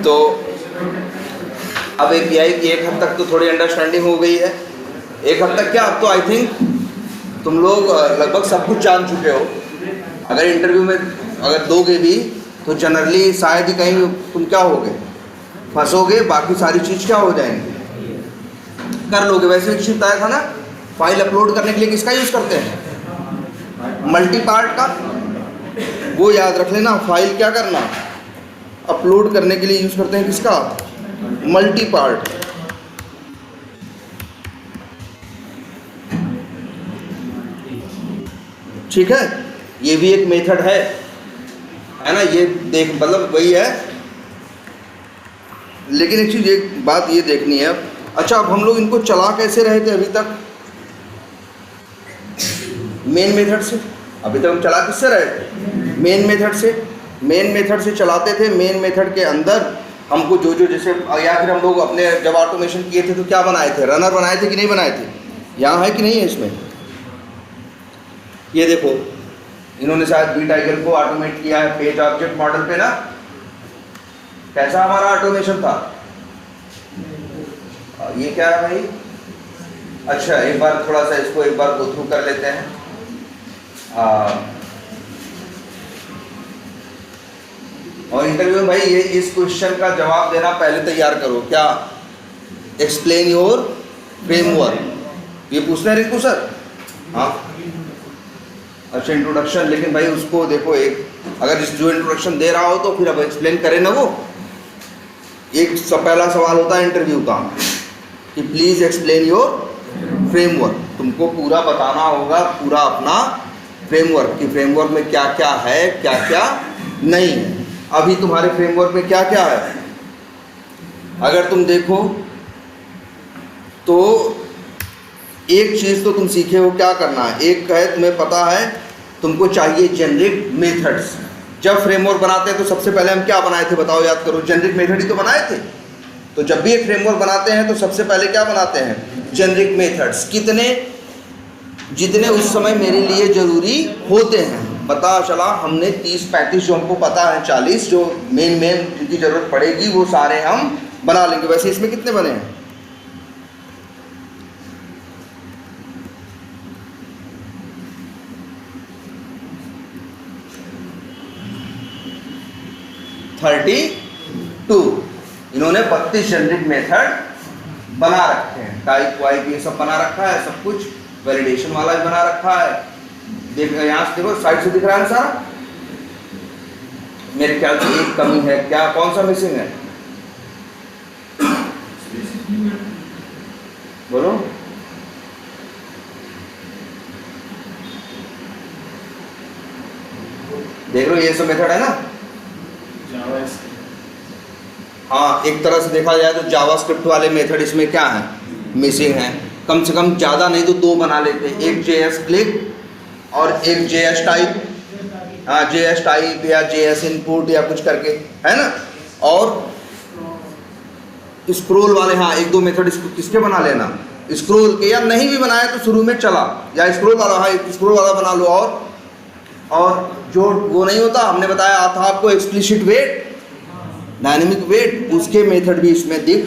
तो अब एपीआई की एक हद तक तो थोड़ी अंडरस्टैंडिंग हो गई है। एक हद तक क्या, अब तो आई थिंक तुम लोग लगभग सब कुछ जान चुके हो। अगर इंटरव्यू में अगर दोगे भी तो जनरली शायद ही कहीं तुम क्या होगे, फंसोगे, बाकी सारी चीज़ क्या हो जाएंगी, कर लोगे। वैसे एक चीज़ बताया था ना, फाइल अपलोड करने के लिए किसका यूज़ करते हैं, मल्टी पार्ट का। वो याद रख लेना, फाइल क्या करना, अपलोड करने के लिए यूज़ करते हैं किसका, मल्टी पार्ट। ठीक है, ये भी एक मेथड है ना, ये देख मतलब वही है। लेकिन एक चीज़, एक बात ये देखनी है। अच्छा, अब हम लोग इनको चला कैसे रहे थे अभी तक, मेन मेथड से। अभी तक हम चला किससे रहे थे, मेन मेथड से। मेन मेथड से चलाते थे। मेन मेथड के अंदर हमको जो जो जैसे, या फिर हम लोग अपने जब ऑटोमेशन किए थे तो क्या बनाए थे, रनर बनाए थे कि नहीं बनाए थे, यहाँ है कि नहीं है इसमें। ये देखो, इन्होंने शायद बी टाइगर को ऑटोमेट किया है पेज ऑब्जेक्ट मॉडल पे ना। कैसा हमारा ऑटोमेशन था, ये क्या है भाई। अच्छा, एक बार थोड़ा सा इसको एक बार गो थ्रू कर लेते हैं। और इंटरव्यू में भाई ये इस क्वेश्चन का जवाब देना पहले तैयार करो, क्या, एक्सप्लेन योर फ्रेमवर्क, ये पूछना है रिंकू सर। हाँ अच्छा, इंट्रोडक्शन। लेकिन भाई उसको देखो, एक अगर जो इंट्रोडक्शन दे रहा हो तो फिर अब एक्सप्लेन करे ना। वो एक पहला सवाल होता है इंटरव्यू का कि प्लीज़ एक्सप्लेन योर फ्रेमवर्क। तुमको पूरा बताना होगा, पूरा अपना फ्रेमवर्क, कि फ्रेमवर्क में क्या क्या है, क्या क्या नहीं है। अभी तुम्हारे फ्रेमवर्क में क्या क्या है, अगर तुम देखो तो एक चीज़ तो तुम सीखे हो क्या करना है। एक है, तुम्हें पता है तुमको चाहिए जेनरिक मेथड्स। जब फ्रेमवर्क बनाते हैं तो सबसे पहले हम क्या बनाए थे, बताओ, याद करो, जेनरिक मेथड ही तो बनाए थे। तो जब भी एक फ्रेमवर्क बनाते हैं तो सबसे पहले क्या बनाते हैं, जेनरिक मेथड्स। कितने, जितने उस समय मेरे लिए ज़रूरी होते हैं। पता चला हमने 30-35 जो हमको पता है, 40 जो मेन जिनकी ज़रूरत पड़ेगी वो सारे हम बना लेंगे। वैसे इसमें कितने बने हैं, 32। इन्होंने 32 जेनरिक मेथड बना रखे हैं। टाइप वाइप ये सब बना रखा है, सब कुछ वैलिडेशन वाला भी बना रखा है। देख यहाँ से देखो, साइड से दिख रहा है सारा। मेरे ख्याल से एक कमी है, क्या, कौन सा मिसिंग है, बोलो। देख रहे हो, ये सब मेथड है ना। हाँ, एक तरह से देखा जाए तो जावास्क्रिप्ट वाले मेथड इसमें क्या है, मिसिंग है। कम से कम ज़्यादा नहीं तो 2 बना लेते, एक JS क्लिक और एक JS टाइप। हाँ, JS टाइप या JS इनपुट या कुछ करके, है ना। और स्क्रोल वाले, हाँ, 1-2 मेथड किसके बना लेना, स्क्रोल के। या नहीं भी बनाया तो शुरू में चला, या स्क्रोल वाला, हाँ स्क्रोल वाला बना लो। और जो वो नहीं होता, हमने बताया था आपको, एक्सप्लिसिट वेट, डायनेमिक वेट, उसके मेथड भी इसमें दिख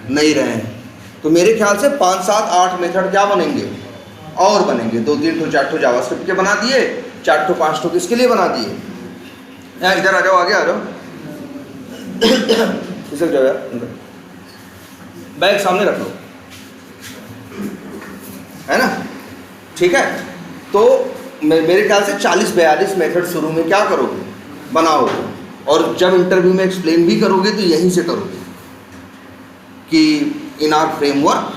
नहीं रहे हैं। तो मेरे ख्याल से 5, 7, 8 मेथड क्या बनेंगे, और बनेंगे। 2, 3, 4 ठो जावास्क्रिप्ट के बना दिए, 4 ठो 5 ठो किसके लिए बना दिए। यहाँ इधर आ जाओ, आगे आ जाओ, खिसक जाओ यार, बैग सामने रख लो, है ना। ठीक है, तो मेरे ख्याल से 40-42 मेथड शुरू में क्या करोगे, बनाओगे। और जब इंटरव्यू में एक्सप्लेन भी करोगे तो यहीं से करोगे कि in our framework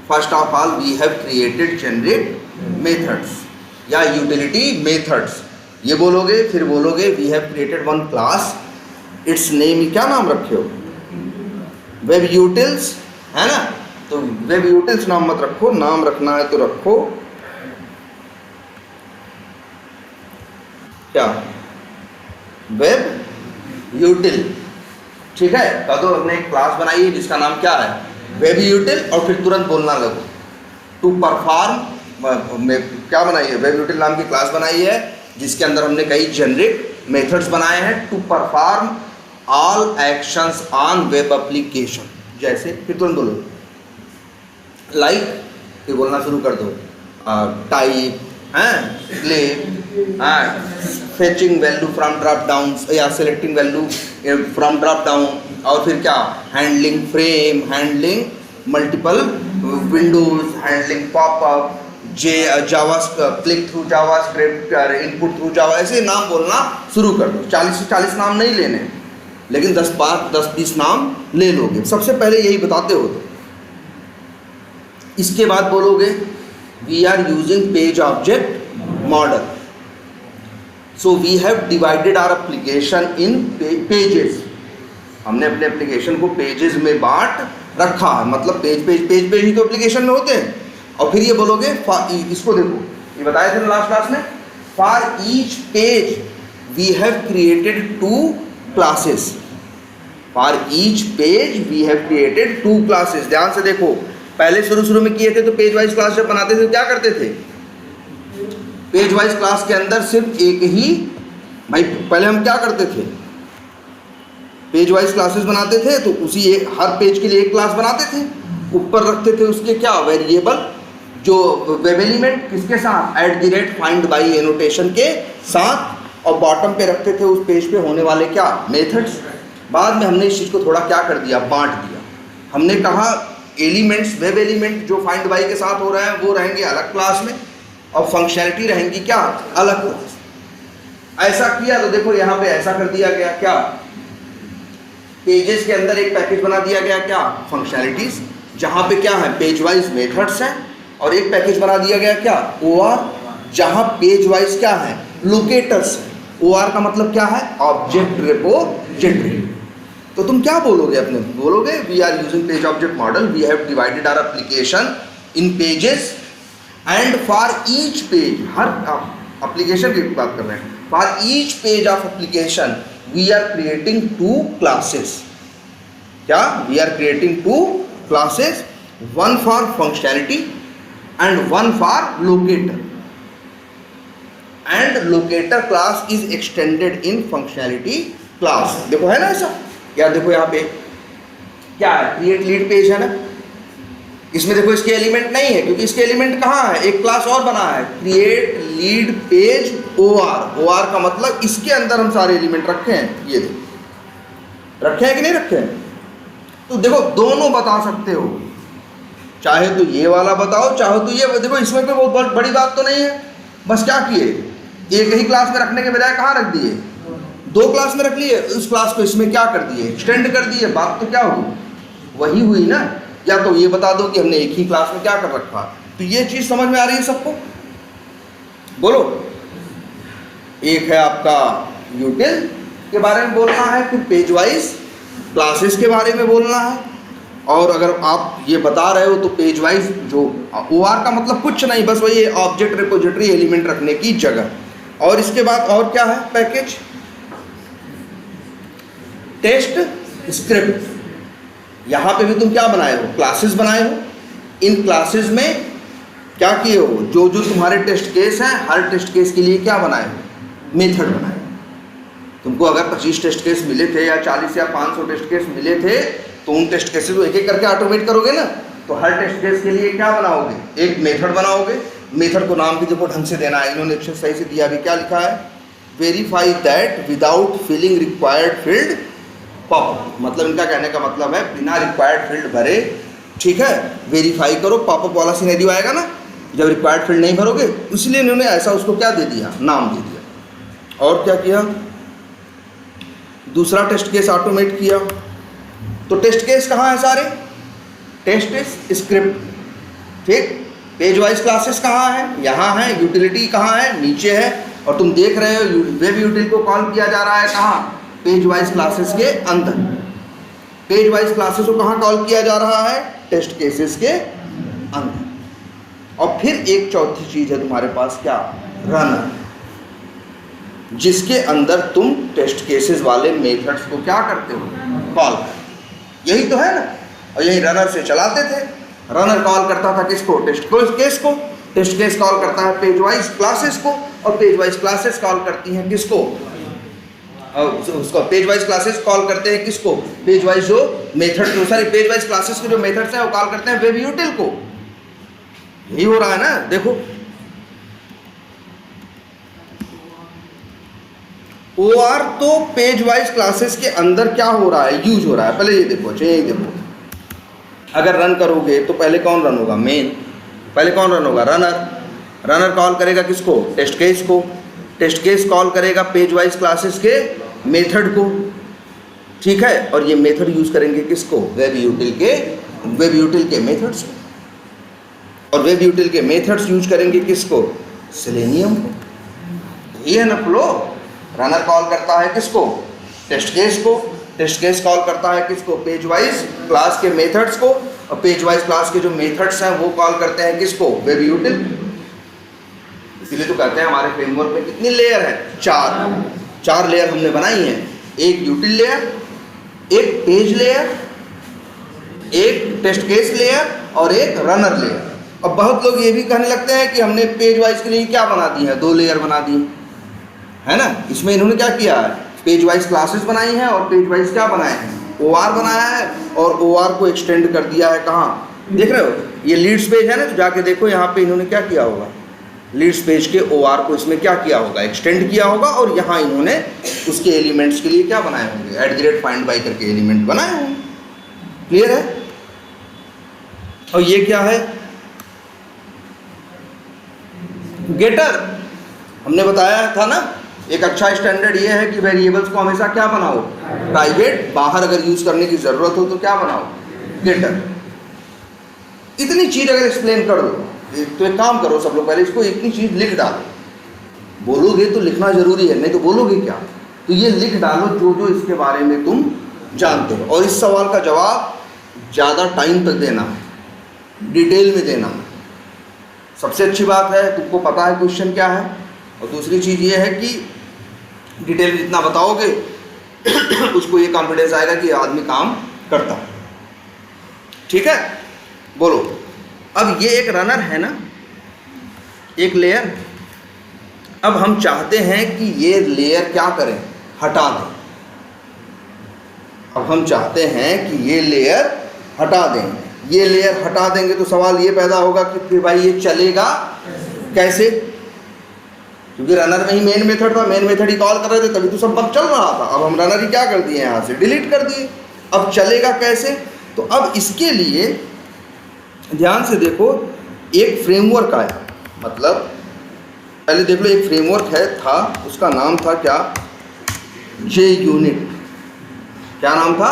first of all we have created generic methods या यूटिलिटी मेथड्स, ये बोलोगे। फिर बोलोगे we have created one class, it's name, क्या नाम रखे हो, वेब यूटिल्स, है ना। तो वेब यूटिल्स नाम मत रखो, नाम रखना है तो रखो क्या, वेब यूटिल। ठीक है, कह दो हमने एक क्लास बनाई है जिसका नाम क्या है, वेब यूटिल, और फिर तुरंत बोलना लगो टू परफॉर्म। क्या बनाई है, वेब यूटिल नाम की क्लास बनाई है जिसके अंदर हमने कई जेनरिक मेथड्स बनाए हैं to perform all actions on web application. जैसे फिर तुरंत बोलो, लाइक, फिर बोलना शुरू कर दो, type, play, fetching value from drop down या selecting value from drop down, और फिर क्या, handling frame, handling multiple windows, handling popup, Java click through JavaScript, input through Java, ऐसे नाम बोलना शुरू कर दो। 40 से 40 नाम नहीं लेने, लेकिन 10-20 नाम ले लोगे। सबसे पहले यही बताते हो। इसके बाद बोलोगे we are using page object model, so we have divided our application in pages. हमने अपने एप्लीकेशन को पेजेस में बांट रखा है, मतलब पेज ही तो एप्लीकेशन में होते हैं। और फिर ये बोलोगे, इसको देखो, ये बताया थे लास्ट क्लास में, for each page we have created 2 classes. For each page we have created 2 classes. ध्यान से देखो, पहले शुरू में किए थे तो पेज वाइज क्लास जब बनाते थे तो क्या करते थे, पेज वाइज क्लास के अंदर सिर्फ एक ही, भाई पहले हम क्या करते थे, पेज वाइज क्लासेस बनाते थे तो उसी हर पेज के लिए एक क्लास बनाते थे, ऊपर रखते थे उसके क्या, वेरिएबल, जो वेब एलिमेंट किसके साथ, @find by एनोटेशन के साथ, और बॉटम पे रखते थे उस पेज पे होने वाले क्या, मेथड्स। बाद में हमने इस चीज़ को थोड़ा क्या कर दिया, बांट दिया। हमने कहा एलिमेंट्स, वेब एलिमेंट जो फाइंड बाई के साथ हो रहे हैं वो रहेंगे अलग क्लास में, और फंक्शनैलिटी रहेंगी क्या, अलग क्लास। ऐसा किया तो देखो यहाँ पे ऐसा कर दिया गया, क्या, पेजेस के अंदर एक पैकेज बना दिया गया, क्या, फंक्शनैलिटीज, जहाँ पे क्या है, पेज वाइज मेथड्स हैं, और एक पैकेज बना दिया गया क्या, OR, जहाँ पेज वाइज क्या है, लोकेटर्स है। OR का मतलब क्या है, ऑब्जेक्ट रिपोजिटरी। तो तुम क्या बोलोगे अपने, बोलोगे we are using page object model, we have divided our application in pages, and for each page, हर एप्लीकेशन की बात कर रहे हैं, for each page of application we are creating 2 classes. क्या, we are creating 2 classes, one for functionality and one for locator, and locator class is extended in functionality class। देखो है ना ऐसा, या देखो यहाँ पे क्या है, क्रिएट लीड पेज है ना, इसमें देखो इसके एलिमेंट नहीं है, क्योंकि इसके एलिमेंट कहाँ है, एक क्लास और बना है, create lead page OR। OR का मतलब इसके अंदर हम सारे एलिमेंट रखे हैं, ये देखो रखे हैं कि नहीं रखे हैं। तो देखो दोनों बता सकते हो, चाहे तो ये वाला बताओ, चाहे तो ये, देखो इसमें कोई बहुत बड़ी बात तो नहीं है। बस क्या किए, एक ही क्लास में रखने के बजाय कहाँ रख दिए, 2 क्लास में रख लिए, उस क्लास को इसमें क्या कर दिए, एक्सटेंड कर दिए। बात तो क्या हुई, वही हुई ना। या तो ये बता दो कि हमने एक ही क्लास में क्या कर रखा, तो ये चीज़ समझ में आ रही है सबको, बोलो। एक है आपका यूटिल के बारे में बोलना है, फिर पेज वाइज क्लासेस के बारे में बोलना है, और अगर आप ये बता रहे हो तो पेज वाइज जो OR का मतलब कुछ नहीं, बस वही ऑब्जेक्ट रिपोजिटरी एलिमेंट रखने की जगह। और इसके बाद और क्या है, पैकेज, टेस्ट स्क्रिप्ट। यहाँ पे भी तुम क्या बनाए हो, क्लासेस बनाए हो। इन क्लासेस में क्या किए हो, जो जो तुम्हारे टेस्ट केस हैं, हर टेस्ट केस के लिए क्या बनाए हो, मेथड बनाए। तुमको अगर 25 टेस्ट केस मिले थे या 40 या 500 टेस्ट केस मिले थे, तो उन टेस्ट केसेस को एक एक करके ऑटोमेट करोगे ना। तो हर टेस्ट केस के लिए क्या बनाओगे, एक मेथड बनाओगे। मेथड को नाम भी देखो ढंग से देना है, इन्होंने अक्षर सही से दिया भी, क्या लिखा है, verify that without filling required field popup. मतलब इनका कहने का मतलब है बिना रिक्वायर्ड फील्ड भरे, ठीक है, वेरीफाई करो। पॉपअप वाला सिनेरियो आएगा ना जब रिक्वायर्ड फील्ड नहीं भरोगे, इसलिए इन्होंने ऐसा उसको क्या दे दिया, नाम दे दिया। और क्या किया, दूसरा टेस्ट केस ऑटोमेट किया। तो टेस्ट केस कहाँ है सारे, टेस्ट स्क्रिप्ट, ठीक। पेज वाइज क्लासेस कहाँ है, यहाँ है। यूटिलिटी कहाँ है, नीचे है। और तुम देख रहे हो वेब यूटिल को कॉल किया जा रहा है कहाँ, पेज वाइज क्लासेस के अंदर। पेज वाइज क्लासेस को कहाँ कॉल किया जा रहा है, टेस्ट केसेस के अंदर। और फिर एक चौथी चीज है तुम्हारे पास, क्या, रनर, जिसके अंदर तुम टेस्ट केसेस वाले मेथड्स को क्या करते हो, कॉल कर। यही तो है ना, और यही रनर से चलाते थे। रनर कॉल करता था किसको, टेस्ट केस को। टेस्ट केस कॉल करता है पेज वाइज क्लासेस को, और पेज वाइज क्लासेस कॉल करती हैं किसको, उसको पेज वाइज क्लासेस कॉल करते हैं किसको, पेज वाइज जो method, sorry page wise classes के जो मेथड्स हैं वो कॉल करते हैं वेब यूटिल को। यही हो रहा है ना, देखो OR तो पेज वाइज क्लासेस के अंदर क्या हो रहा है, यूज हो रहा है। पहले ये देखो, अच्छा ये देखो, अगर रन करोगे तो पहले कौन रन होगा, मेन। पहले कौन रन होगा, रनर। रनर कॉल करेगा किसको, टेस्ट केस को। टेस्ट केस कॉल करेगा पेज वाइज क्लासेस के मेथड को, ठीक है। और ये मेथड यूज करेंगे किसको, वेब यूटिल के मेथड्स को। और वेब यूटिल के मेथड्स यूज करेंगे किसको, सेलेनियम को। ये है ना फ्लो। रनर कॉल करता है किसको, टेस्ट केस को। टेस्ट केस कॉल करता है किसको, पेज वाइज क्लास के मेथड्स को। और पेज वाइज क्लास के जो मेथड्स हैं वो कॉल करते हैं किसको, वेब यूटिल। इसीलिए तो कहते हैं हमारे फ्रेमवर्क में कितनी लेयर है, चार लेयर हमने बनाई हैं। एक यूटिल लेयर, एक पेज लेयर, एक टेस्ट केस लेयर और एक रनर लेयर। अब बहुत लोग ये भी कहने लगते हैं कि हमने पेज वाइज के लिए क्या बना दी है, 2 लेयर बना दी है ना। इसमें इन्होंने क्या किया है, पेज वाइज क्लासेस बनाई हैं और पेज वाइज क्या बनाए हैं, OR बनाया है। और OR को एक्सटेंड कर दिया है कहाँ, देख रहे हो ये लीड्स पेज है ना, तो जाके देखो यहाँ पे इन्होंने क्या किया होगा, लीड्स पेज के OR को इसमें क्या किया होगा, एक्सटेंड किया होगा। और यहाँ इन्होंने उसके एलिमेंट्स के लिए क्या बनाए होंगे, @find by करके एलिमेंट बनाए होंगे। क्लियर है। और ये क्या है, गेटर। हमने बताया था ना, एक अच्छा स्टैंडर्ड ये है कि वेरिएबल्स को हमेशा क्या बनाओ, प्राइवेट। बाहर अगर यूज करने की जरूरत हो तो क्या बनाओ, गेटर। इतनी चीज अगर एक्सप्लेन कर दो तो एक काम करो सब लोग, पहले इसको इतनी चीज लिख डालो। बोलोगे तो लिखना जरूरी है, नहीं तो बोलोगे क्या। तो ये लिख डालो जो जो इसके बारे में तुम जानते हो। और इस सवाल का जवाब ज़्यादा टाइम तक देना है, डिटेल में देना है। सबसे अच्छी बात है तुमको पता है क्वेश्चन क्या है। और दूसरी चीज़ ये है कि डिटेल जितना बताओगे उसको ये कॉन्फिडेंस आएगा कि आदमी काम करता है। ठीक है, बोलो। अब ये एक रनर है ना, एक लेयर। अब हम चाहते हैं कि ये लेयर क्या करें, हटा दें। अब हम चाहते हैं कि ये लेयर हटा दें। ये लेयर हटा देंगे तो सवाल ये पैदा होगा कि फिर भाई ये चलेगा कैसे, क्योंकि रनर में ही मेन मेथड था, मेन मेथड ही कॉल कर रहे थे, तभी तो सब बग चल रहा था। अब हम रनर ही क्या कर दिए, यहाँ से डिलीट कर दिए। अब चलेगा कैसे, तो अब इसके लिए ध्यान से देखो, एक फ्रेमवर्क आया। मतलब पहले देख लो, एक फ्रेमवर्क है था, उसका नाम था क्या, JUnit। क्या नाम था,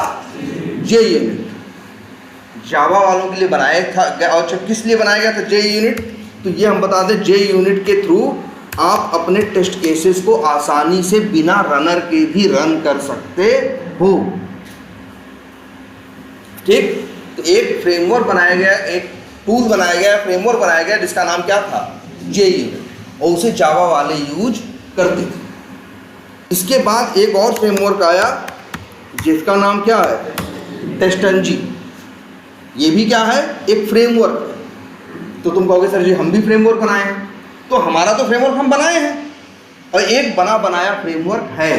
JUnit। जावा वालों के लिए बनाया था। और किस लिए बनाया गया था JUnit, तो ये हम बता दें, JUnit के थ्रू आप अपने टेस्ट केसेस को आसानी से बिना रनर के भी रन कर सकते हो। ठीक, तो एक फ्रेमवर्क बनाया गया, एक टूल बनाया गया, फ्रेमवर्क बनाया गया जिसका नाम क्या था, JUnit, और उसे जावा वाले यूज करते थे। इसके बाद एक और फ्रेमवर्क आया जिसका नाम क्या है, TestNG। ये भी क्या है, एक फ्रेमवर्क। तो तुम कहोगे सर जी हम भी फ्रेमवर्क बनाए हैं, तो हमारा तो फ्रेमवर्क हम बनाए हैं और एक बना बनाया फ्रेमवर्क है।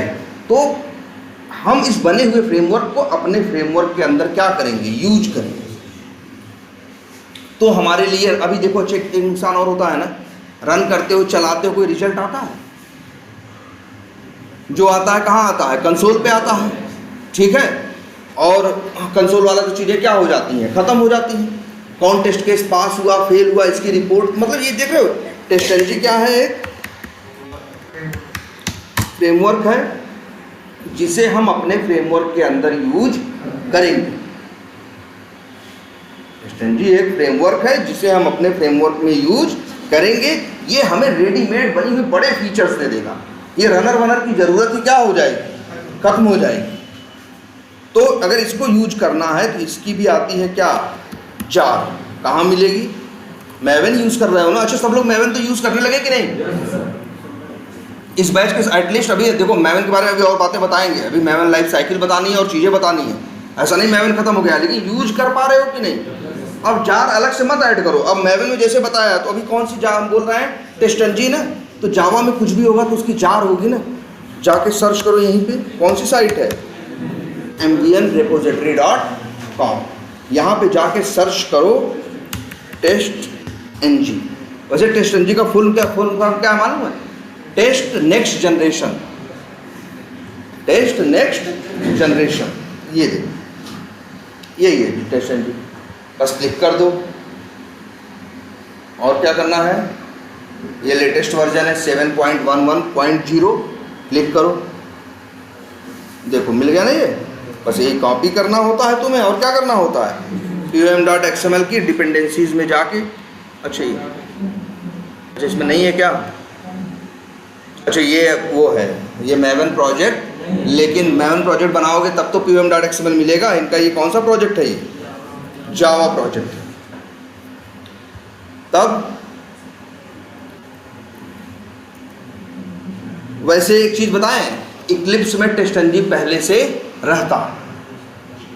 तो हम इस बने हुए फ्रेमवर्क को अपने फ्रेमवर्क के अंदर क्या करेंगे, यूज करेंगे। तो हमारे लिए अभी देखो, चेक एक नुकसान और होता है ना, रन करते हो चलाते हो कोई रिजल्ट आता है, जो आता है कहाँ आता है, कंसोल पे आता है। ठीक है, और कंसोल वाला तो चीज़ें क्या हो जाती हैं, ख़त्म हो जाती हैं। कौन टेस्ट केस पास हुआ, फेल हुआ, इसकी रिपोर्ट, मतलब ये देख रहे हो। TestNG क्या है, एक फ्रेमवर्क है जिसे हम अपने फ्रेमवर्क के अंदर यूज करेंगे। TestNG एक फ्रेमवर्क है जिसे हम अपने फ्रेमवर्क में यूज करेंगे। ये हमें रेडीमेड बनी हुई बड़े फीचर्स दे देगा। ये रनर वनर की ज़रूरत ही क्या हो जाएगी, खत्म हो जाएगी। तो अगर इसको यूज करना है तो इसकी भी आती है क्या, जार। कहाँ मिलेगी, मैवन यूज़ कर रहे हो ना। अच्छा, सब लोग मैवन तो यूज़ करने लगे कि नहीं इस बैच के, एटलीस्ट। अभी देखो मैवन के बारे में अभी और बातें बताएंगे। अभी मैवन लाइफ साइकिल बतानी है और चीज़ें बतानी है। ऐसा नहीं मैवन खत्म हो गया, लेकिन यूज कर पा रहे हो कि नहीं। अब जार अलग से मत ऐड करो। अब मैवन में जैसे बताया, तो अभी कौन सी जार हम बोल रहे हैं, TestNG ना। तो जावा में कुछ भी होगा तो उसकी जार होगी ना। जाके सर्च करो यहीं पे, कौन सी साइट है, mvnrepository.com, यहाँ पे जाके सर्च करो TestNG। वैसे TestNG का फुल फॉर्म क्या मालूम है? Test next generation, test next generation. ये देखो, यही है TestNG, बस क्लिक कर दो। और क्या करना है, ये लेटेस्ट वर्जन है 7.11.0, क्लिक करो, देखो मिल गया ना ये। बस यही कॉपी करना होता है तुम्हें, और क्या करना होता है, pum.xml की डिपेंडेंसीज में जाके, अच्छा ये अच्छा इसमें नहीं है क्या, अच्छा ये वो है, ये Maven प्रोजेक्ट, लेकिन Maven प्रोजेक्ट बनाओगे तब तो pum.xml मिलेगा। इनका ये कौन सा प्रोजेक्ट है, ये जावा प्रोजेक्ट है। तब वैसे एक चीज बताएं, इक्लिप्स में TestNG पहले से रहता,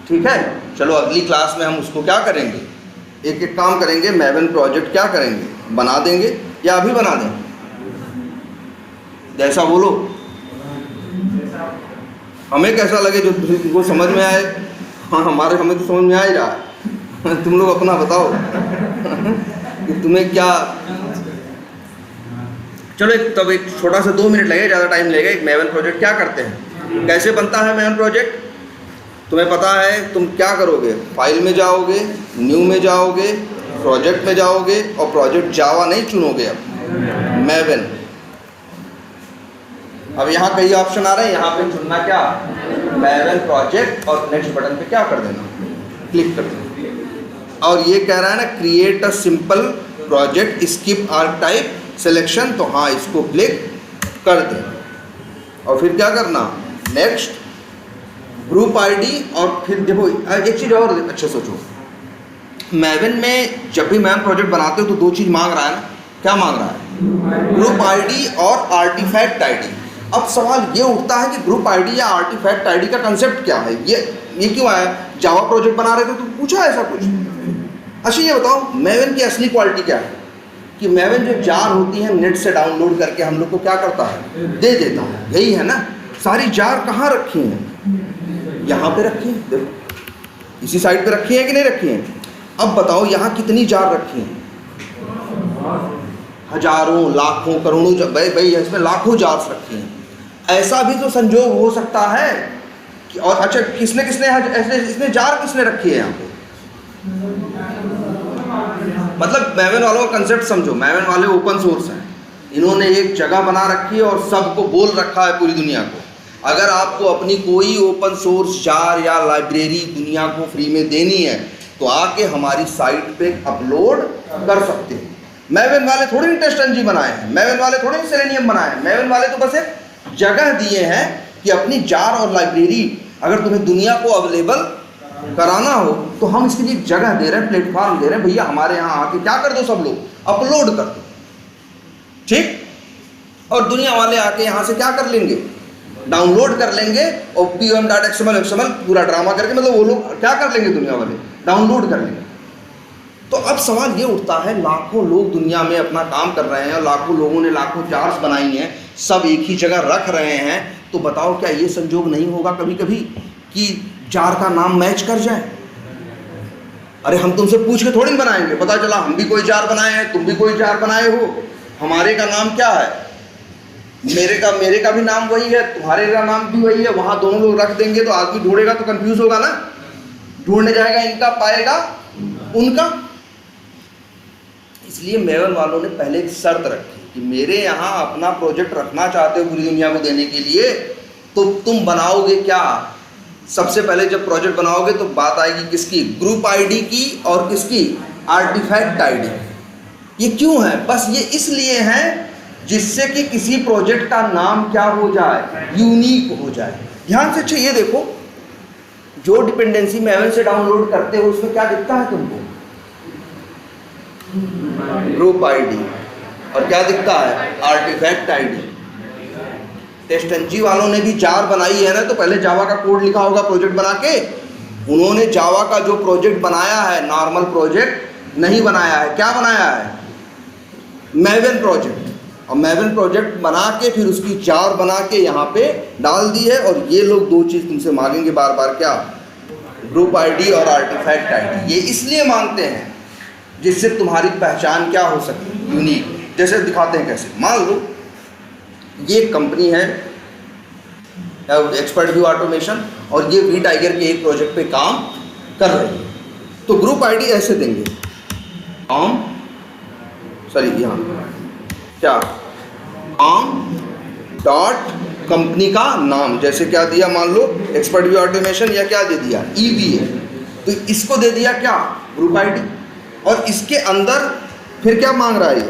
ठीक है। चलो अगली क्लास में हम उसको क्या करेंगे, एक एक काम करेंगे, Maven प्रोजेक्ट क्या करेंगे, बना देंगे, या अभी बना दें, जैसा बोलो, हमें कैसा लगे, जो तुमको समझ में आए। हाँ हमें तो समझ में आ ही रहा है, तुम लोग अपना बताओ कि तुम्हें क्या। चलो तब एक छोटा सा 2 मिनट लगेगा, ज़्यादा टाइम लगेगा। एक Maven प्रोजेक्ट क्या करते हैं, कैसे बनता है Maven प्रोजेक्ट, तुम्हें पता है। तुम क्या करोगे, फाइल में जाओगे, न्यू में जाओगे, प्रोजेक्ट में जाओगे, और प्रोजेक्ट जावा नहीं चुनोगे, अब Maven। अब यहाँ कई ऑप्शन आ रहे हैं, यहाँ पे चुनना क्या, Maven प्रोजेक्ट, और नेक्स्ट बटन पे क्या कर देना, क्लिक कर देना। और ये कह रहा है ना, create a simple project, skip archive selection, तो हाँ इसको क्लिक कर दें। और फिर क्या करना, नेक्स्ट, ग्रुप आईडी। और फिर देखो एक चीज़ और अच्छा सोचो, Maven में जब भी Maven प्रोजेक्ट बनाते हो तो 2 चीज़ मांग रहा है ना, क्या मांग रहा है, ग्रुप आईडी और आर्टिफैक्ट आईडी। अब सवाल ये उठता है कि ग्रुप आईडी या आर्टिफैक्ट आईडी का कंसेप्ट क्या है, ये क्यों आया, जावा प्रोजेक्ट बना रहे थे तो पूछा ऐसा कुछ। अच्छा ये बताओ, Maven की असली क्वालिटी क्या है, कि Maven जो जार होती है नेट से डाउनलोड करके हम लोग को क्या करता है, दे देता है, यही है ना। सारी जार कहाँ रखी हैं, यहाँ पे रखी हैं, देखो इसी साइड पे रखी हैं कि नहीं रखी हैं। अब बताओ यहाँ कितनी जार रखी हैं, हजारों लाखों करोड़ों, भाई इसमें लाखों जार्स रखी हैं। ऐसा भी तो संजोग हो सकता है कि, और अच्छा किसने ऐसे इसने जार किसने रखी है यहाँ पे, मतलब Maven वालों का कंसेप्ट समझो। Maven वाले ओपन सोर्स हैं, इन्होंने एक जगह बना रखी है और सबको बोल रखा है पूरी दुनिया को, अगर आपको अपनी कोई ओपन सोर्स जार या लाइब्रेरी दुनिया को फ्री में देनी है तो आके हमारी साइट पे अपलोड कर सकते हैं। Maven वाले थोड़ी TestNG बनाए हैं, Maven वाले थोड़ी Selenium बनाए हैं, Maven वाले तो बस एक जगह दिए हैं कि अपनी जार और लाइब्रेरी अगर तुम्हें दुनिया को अवेलेबल कराना हो तो हम इसके लिए जगह दे रहे हैं, प्लेटफॉर्म दे रहे हैं, भैया हमारे यहाँ आके क्या कर दो, सब लोग अपलोड कर दो, ठीक। और दुनिया वाले आके यहाँ से क्या कर लेंगे, डाउनलोड कर लेंगे, और pum.xml पूरा ड्रामा करके, मतलब वो लोग क्या कर लेंगे, दुनिया वाले डाउनलोड कर लेंगे। तो अब सवाल ये उठता है, लाखों लोग दुनिया में अपना काम कर रहे हैं, लाखों लोगों ने लाखों जार्स बनाई हैं, सब एक ही जगह रख रहे हैं, तो बताओ क्या ये संजोग नहीं होगा कभी कभी कि जार का नाम मैच कर जाए। अरे हम तुमसे पूछ के थोड़ी बनाएंगे, पता चला हम भी कोई जार बनाए हैं, तुम भी कोई जार बनाए हो, हमारे का नाम क्या है, मेरे का भी नाम वही है, तुम्हारे का नाम भी वही है, वहां दोनों लोग रख देंगे तो आदमी ढूंढेगा तो कंफ्यूज होगा ना, ढूंढने जाएगा इनका, पाएगा उनका। इसलिए Maven वालों ने पहले एक शर्त रखी कि मेरे यहाँ अपना प्रोजेक्ट रखना चाहते हो पूरी दुनिया को देने के लिए, तो तुम बनाओगे क्या, सबसे पहले जब प्रोजेक्ट बनाओगे तो बात आएगी किसकी, ग्रुप आईडी की, और किसकी, आर्टिफैक्ट आईडी। ये क्यों है, बस ये इसलिए है जिससे कि किसी प्रोजेक्ट का नाम क्या हो जाए, यूनिक हो जाए। ध्यान से अच्छा ये देखो, जो डिपेंडेंसी Maven से डाउनलोड करते हो उसमें क्या दिखता है तुमको, ग्रुप आईडी, और क्या दिखता है, आर्टिफैक्ट आईडी। TestNG वालों ने भी जार बनाई है ना, तो पहले जावा का कोड लिखा होगा प्रोजेक्ट बना के, उन्होंने जावा का जो प्रोजेक्ट बनाया है नॉर्मल प्रोजेक्ट नहीं बनाया है, क्या बनाया है, Maven प्रोजेक्ट। और मैवन प्रोजेक्ट बना के फिर उसकी जार बना के यहाँ पे डाल दी है। और ये लोग दो चीज़ तुमसे मांगेंगे बार बार, क्या? ग्रुप आईडी और आर्टिफैक्ट आईडी। ये इसलिए मांगते हैं जिससे तुम्हारी पहचान क्या हो सके, यूनिक। जैसे दिखाते हैं कैसे, मान लो ये कंपनी है एक्सपर्ट व्यू ऑटोमेशन और ये वी टाइगर के एक प्रोजेक्ट पे काम कर रही है। तो ग्रुप आईडी ऐसे देंगे, यहाँ क्या, डॉट कंपनी का नाम, जैसे क्या दिया, मान लो एक्सपर्ट व्यू ऑटोमेशन, या क्या दे दिया, EVA। तो इसको दे दिया क्या, ग्रुप आईडी। और इसके अंदर फिर क्या मांग रहा है ये,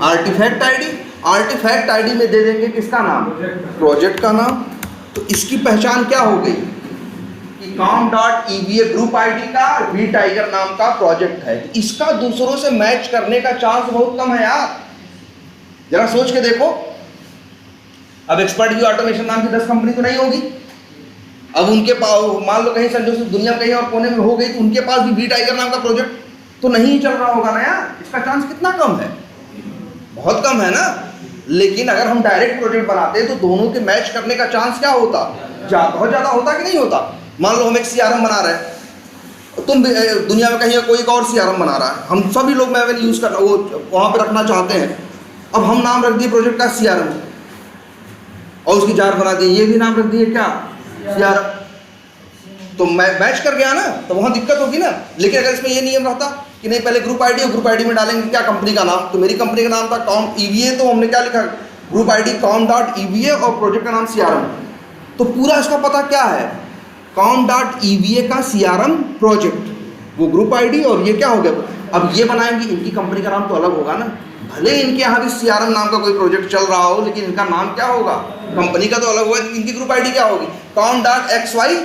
आर्टिफैक्ट आईडी। आर्टिफैक्ट आईडी में दे देंगे किसका नाम, प्रोजेक्ट का नाम। तो इसकी पहचान क्या हो गई कि com.eva ग्रुप आईडी का वी टाइगर नाम का प्रोजेक्ट है। तो इसका दूसरों से मैच करने का चांस बहुत कम है यार, जरा सोच के देखो। अब एक्सपर्ट व्यू ऑटोमेशन नाम की 10 कंपनी तो नहीं होगी। अब उनके पास मान लो कहीं संजो से दुनिया में कहीं और कोने में हो गई, तो उनके पास भी वी टाइगर नाम का प्रोजेक्ट तो नहीं चल रहा होगा ना यार। इसका चांस कितना कम है, बहुत कम है ना। लेकिन अगर हम डायरेक्ट प्रोजेक्ट बनाते हैं तो दोनों के मैच करने का चांस क्या होता, बहुत ज़्यादा होता कि नहीं होता। मान लो हम एक CRM बना रहे हैं, तुम भी दुनिया में कहीं कोई और CRM बना रहा है, हम सभी लोग मैवन यूज़ करना वो वहाँ पे रखना चाहते हैं। अब हम नाम रख दिए प्रोजेक्ट का CRM और उसकी जार बना दी, ये भी नाम रख दिए क्या, CRM। तो मैच कर गया ना, तो वहाँ दिक्कत होगी ना। लेकिन अगर इसमें ये नियम रहता कि नहीं, पहले ग्रुप आईडी और ग्रुप आईडी में डालेंगे क्या, कंपनी का नाम। तो मेरी कंपनी का नाम था com.eva, तो हमने क्या लिखा, ग्रुप आईडी com.eva और प्रोजेक्ट का नाम CRM। तो पूरा इसका पता क्या है, com.eva का CRM प्रोजेक्ट, वो ग्रुप आईडी, और ये क्या हो गया। अब ये बनाएंगे, इनकी कंपनी का नाम तो अलग होगा ना। भले इनके यहाँ भी CRM नाम का कोई प्रोजेक्ट चल रहा हो, लेकिन इनका नाम क्या होगा, कंपनी का तो अलग होगा। इनकी ग्रुप आईडी क्या होगी, com.xyz,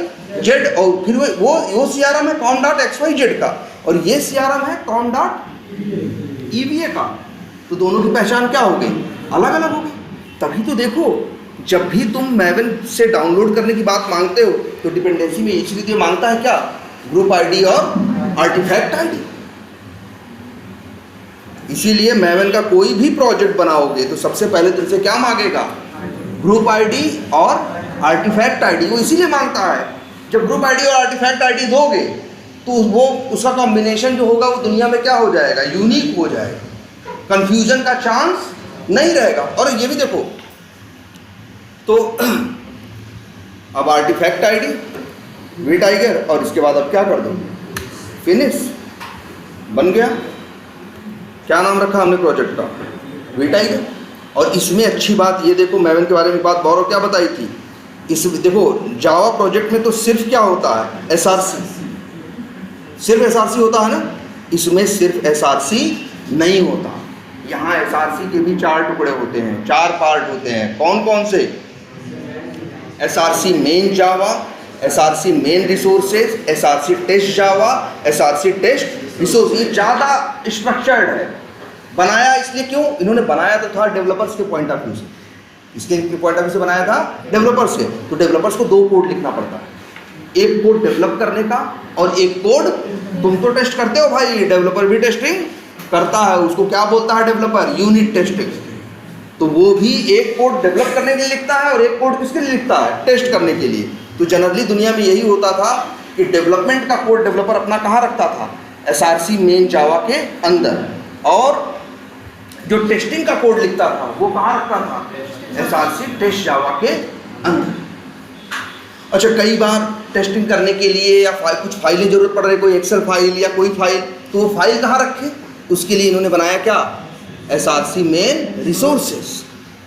और फिर वो CRM है com.xyz का, और ये CRM है com.eva का। तो दोनों की पहचान क्या हो गई, अलग अलग हो गई। तभी तो देखो, जब भी तुम मैवन से डाउनलोड करने की बात मांगते हो तो डिपेंडेंसी में इसलिए मांगता है क्या, ग्रुप आईडी और आर्टिफैक्ट आईडी। इसीलिए मैवन का कोई भी प्रोजेक्ट बनाओगे तो सबसे पहले तुमसे क्या मांगेगा, ग्रुप आईडी और आर्टिफैक्ट आईडी। वो इसीलिए मांगता है, जब ग्रुप आईडी और आर्टिफैक्ट आईडी दोगे तो वो उसका कॉम्बिनेशन जो होगा वो दुनिया में क्या हो जाएगा, यूनिक हो जाएगा, कंफ्यूजन का चांस नहीं रहेगा। और ये भी देखो, तो अब आर्टिफैक्ट आईडी, वी टाइगर, और इसके बाद अब क्या कर दो, फिनिश, बन गया। क्या नाम रखा हमने प्रोजेक्ट का, वी टाइगर। और इसमें अच्छी बात ये देखो, मैवन के बारे में बात गौरव क्या बताई थी, इस देखो जावा प्रोजेक्ट में तो सिर्फ क्या होता है, SRC, सिर्फ SRC होता है ना। इसमें सिर्फ SRC नहीं होता, यहाँ SRC के भी 4 टुकड़े होते हैं, 4 पार्ट होते हैं। कौन कौन से, SRC main Java, SRC main resources, SRC test Java, SRC test resource. ये ज़्यादा स्ट्रक्चर्ड है, बनाया इसलिए क्यों, इन्होंने बनाया तो था डेवलपर्स के पॉइंट ऑफ व्यू से, इसके पॉइंट ऑफ व्यू से बनाया था डेवलपर्स से। तो डेवलपर्स को 2 कोड लिखना पड़ता है, एक कोड डेवलप करने का और एक कोड तुम तो टेस्ट करते हो भाई, डेवलपर भी टेस्टिंग करता है, उसको क्या बोलता है डेवलपर, यूनिट टेस्टिंग। तो वो भी एक कोड डेवलप करने के लिए लिखता है और एक कोड किसके लिए लिखता है, टेस्ट करने के लिए। तो जनरली दुनिया में यही होता था कि डेवलपमेंट का कोड डेवलपर अपना कहाँ रखता था, SRC मेन जावा के अंदर, और जो टेस्टिंग का कोड लिखता था वो कहाँ रखता था, SRC टेस्ट जावा के अंदर। अच्छा, कई बार टेस्टिंग करने के लिए या कुछ फाइलें जरूरत पड़ रही, कोई एक्सेल फाइल या कोई फाइल, तो वो फाइल कहाँ रखे, उसके लिए इन्होंने बनाया क्या, SRC मेन रिसोर्सेस।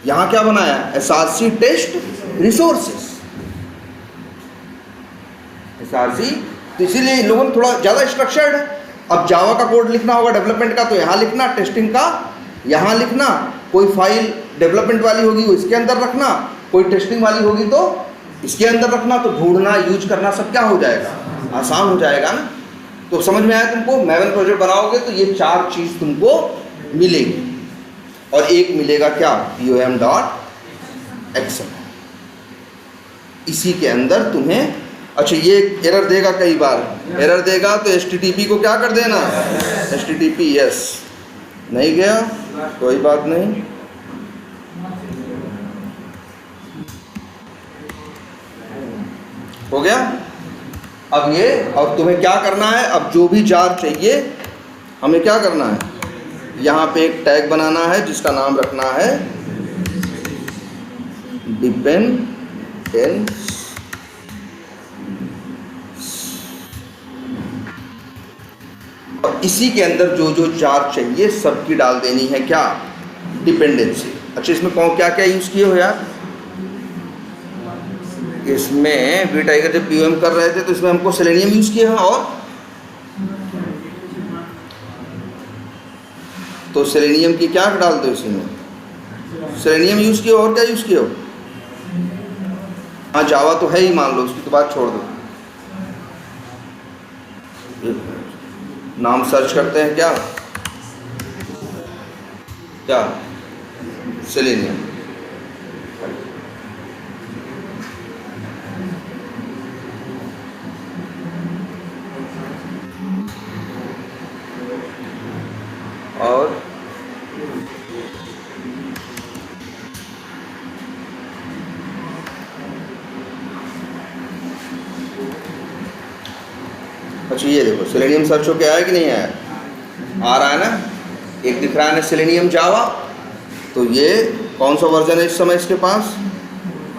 यहाँ क्या बनाया, SRC टेस्ट रिसोर्सेस, SRC। तो इसीलिए इन लोगों ने थोड़ा ज़्यादा स्ट्रक्चर्ड है। अब जावा का कोड लिखना होगा डेवलपमेंट का, तो यहाँ लिखना, टेस्टिंग का यहाँ लिखना, कोई फाइल डेवलपमेंट वाली होगी वो इसके अंदर रखना, कोई टेस्टिंग वाली होगी तो इसके अंदर रखना। तो ढूंढना, यूज करना सब क्या हो जाएगा, आसान हो जाएगा ना। तो समझ में आया तुमको, मैवन प्रोजेक्ट बनाओगे तो ये 4 चीज़ तुमको मिलेगी, और एक मिलेगा क्या, POM.xml। इसी के अंदर तुम्हें, अच्छा ये एरर देगा, कई बार एरर देगा, तो HTTP को क्या कर देना, HTTP, यस, नहीं गया कोई बात नहीं, हो गया। अब ये, अब तुम्हें क्या करना है, अब जो भी जार चाहिए हमें क्या करना है, यहाँ पे एक टैग बनाना है जिसका नाम रखना है डिपेंडेंस। और इसी के अंदर जो जो जार चाहिए सबकी डाल देनी है क्या, डिपेंडेंसी। अच्छा, इसमें कौन क्या क्या यूज़ किए हो यार, इसमें वी टाइगर जब पीओएम कर रहे थे तो इसमें हमको सेलेनियम यूज़ किया है, और तो सेलेनियम की क्या डाल दो इसमें, सेलेनियम यूज़ किया, और क्या यूज़ किया हो, हाँ जावा तो है ही मान लो, उसकी तो बात छोड़ दो। नाम सर्च करते हैं क्या, क्या सेलेनियम। और अच्छा ये देखो सेलेनियम सर्च हो के आया कि नहीं आया, आ रहा है ना, एक दिख रहा है ना सेलेनियम जावा। तो ये कौन सा वर्जन है इस समय इसके पास,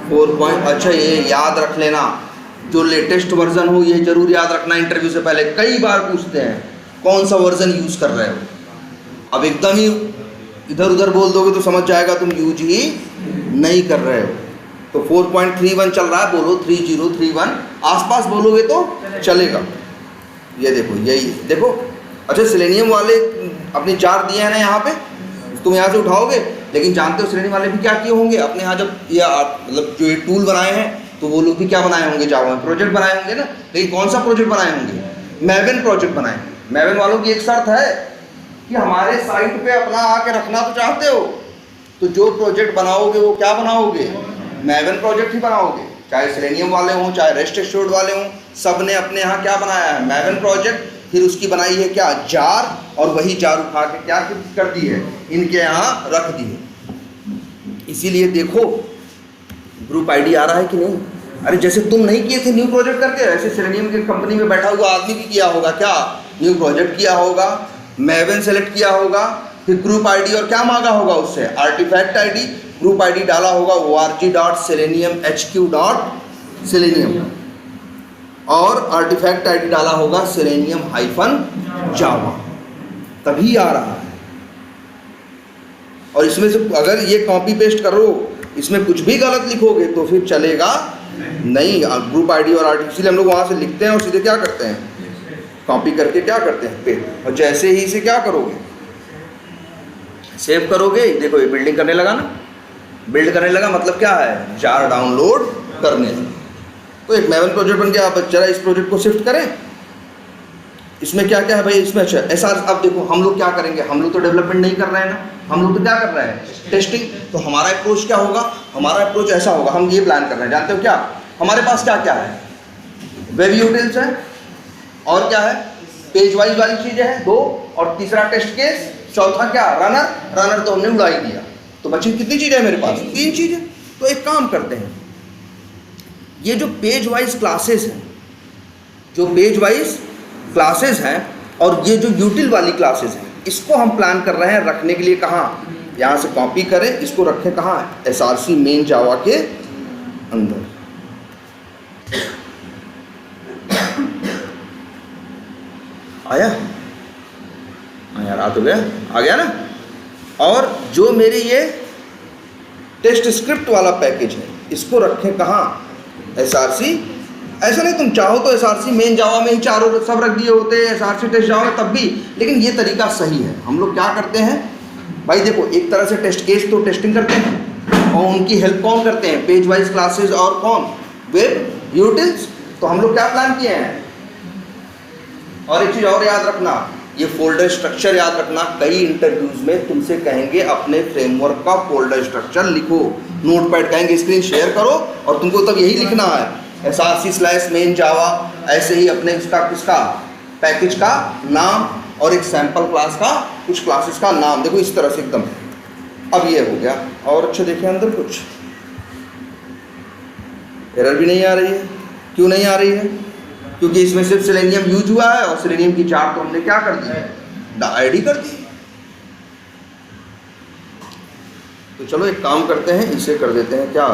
4. अच्छा ये याद रख लेना, जो लेटेस्ट वर्जन हो ये जरूर याद रखना, इंटरव्यू से पहले कई बार पूछते हैं कौन सा वर्जन यूज़ कर रहे हो। अब एकदम ही इधर उधर बोल दोगे तो समझ जाएगा तुम यूज ही नहीं कर रहे हो। तो 4.31 चल रहा है, बोलो 3031, आसपास बोलोगे तो चलेगा। ये देखो यही देखो। अच्छा सेलेनियम वाले अपने जार दिए हैं ना यहाँ पे, तुम यहाँ से उठाओगे, लेकिन जानते हो सेलेनियम वाले भी क्या किए होंगे अपने यहाँ, जब ये मतलब जो ये टूल बनाए हैं तो वो लोग भी क्या बनाए होंगे, जावा में प्रोजेक्ट बनाए होंगे ना। लेकिन कौन सा प्रोजेक्ट बनाए होंगे, मैवन प्रोजेक्ट बनाए। मैवन वालों की एक शर्त है कि हमारे साइट पे अपना आके रखना तो चाहते हो, तो जो प्रोजेक्ट बनाओगे वो क्या बनाओगे, मैवन प्रोजेक्ट ही बनाओगे। चाहे सेलेनियम वाले हों चाहे रेस्ट एश्योर्ड वाले हों, सब ने अपने यहाँ क्या बनाया है, मैवन प्रोजेक्ट। फिर उसकी बनाई है क्या, जार, और वही जार उठा के क्या कर दी है, इनके यहाँ रख दी है। इसीलिए देखो ग्रुप आईडी आ रहा है कि नहीं। अरे जैसे तुम नहीं किए थे न्यू प्रोजेक्ट करके, ऐसे सेलेनियम की कंपनी में बैठा हुआ आदमी भी किया होगा क्या, न्यू प्रोजेक्ट किया होगा, मैवन सेलेक्ट किया होगा, फिर ग्रुप आईडी और क्या मांगा होगा उससे, आर्टिफैक्ट आईडी, ग्रुप आईडी डाला होगा org.seleniumhq.selenium, और आर्टिफैक्ट आईडी डाला होगा selenium-java, तभी आ रहा है। और इसमें से अगर ये कॉपी पेस्ट करो, इसमें कुछ भी गलत लिखोगे तो फिर चलेगा नहीं। ग्रुप आईडी और आर्टिफैक्ट, इसलिए हम लोग वहाँ से लिखते हैं और सीधे क्या करते हैं, कॉपी करके क्या करते हैं पेस्ट, और जैसे ही इसे क्या करोगे, सेव करोगे, देखो ये बिल्डिंग करने लगा ना, बिल्ड करने लगा, मतलब क्या है, जार डाउनलोड करने लगा। तो एक मैवन प्रोजेक्ट बन गया। आप जरा इस प्रोजेक्ट को शिफ्ट करें, इसमें क्या क्या है भाई, इसमें अच्छा एसआर। अब देखो हम लोग क्या करेंगे, हम लोग तो डेवलपमेंट नहीं कर रहे हैं ना, हम लोग तो क्या कर रहे हैं, टेस्टिंग। तो हमारा अप्रोच क्या होगा, हमारा अप्रोच ऐसा होगा, हम ये प्लान कर रहे हैं, जानते हो क्या, हमारे पास क्या क्या है, वेब यूटिल्स है, और क्या है, पेज वाइज वाली चीज़ें हैं 2, और तीसरा टेस्ट केस, चौथा क्या, रनर। रनर तो हमने उड़ा ही दिया, तो बच्चे कितनी चीज़ें हैं मेरे पास, 3 चीज़ें। तो एक काम करते हैं, ये जो पेज वाइज क्लासेस हैं, जो पेज वाइज क्लासेस हैं, और ये जो यूटिल वाली क्लासेस हैं, इसको हम प्लान कर रहे हैं रखने के लिए कहाँ, यहाँ से कॉपी करें, इसको रखें कहाँ, एसआरसी मेन जावा के अंदर। आया, हाँ यार आ तो गया, आ गया ना। और जो मेरी ये टेस्ट स्क्रिप्ट वाला पैकेज है, इसको रखें कहाँ, एसआरसी। ऐसा नहीं तुम चाहो तो एसआरसी मेन जावा में ही चारों सब रख दिए होते, एसआरसी टेस्ट जावा में तब भी, लेकिन ये तरीका सही है। हम लोग क्या करते हैं भाई, देखो एक तरह से टेस्ट केस तो टेस्टिंग करते हैं, और उनकी हेल्प कौन करते हैं, पेज वाइज क्लासेस और कौन, वेब यूटिल्स। तो हम लोग क्या प्लान किए हैं। और एक चीज़ और याद रखना, ये फोल्डर स्ट्रक्चर याद रखना, कई इंटरव्यूज में तुमसे कहेंगे अपने फ्रेमवर्क का फोल्डर स्ट्रक्चर लिखो, नोटपैड कहेंगे स्क्रीन शेयर करो, और तुमको तब यही लिखना है src/main java, ऐसे ही अपने इसका किसका पैकेज का नाम और एक सैंपल क्लास का, कुछ क्लासेस का नाम, देखो इस तरह से एकदम। अब ये हो गया। और अच्छा देखिए अंदर कुछ एरर भी नहीं आ रही है, क्यों नहीं आ रही है? क्योंकि इसमें सिर्फ सेलेनियम यूज हुआ है और सेलेनियम की 4 तो हमने क्या कर दी है, आईडी कर दी। तो चलो एक काम करते हैं, इसे कर देते हैं क्या,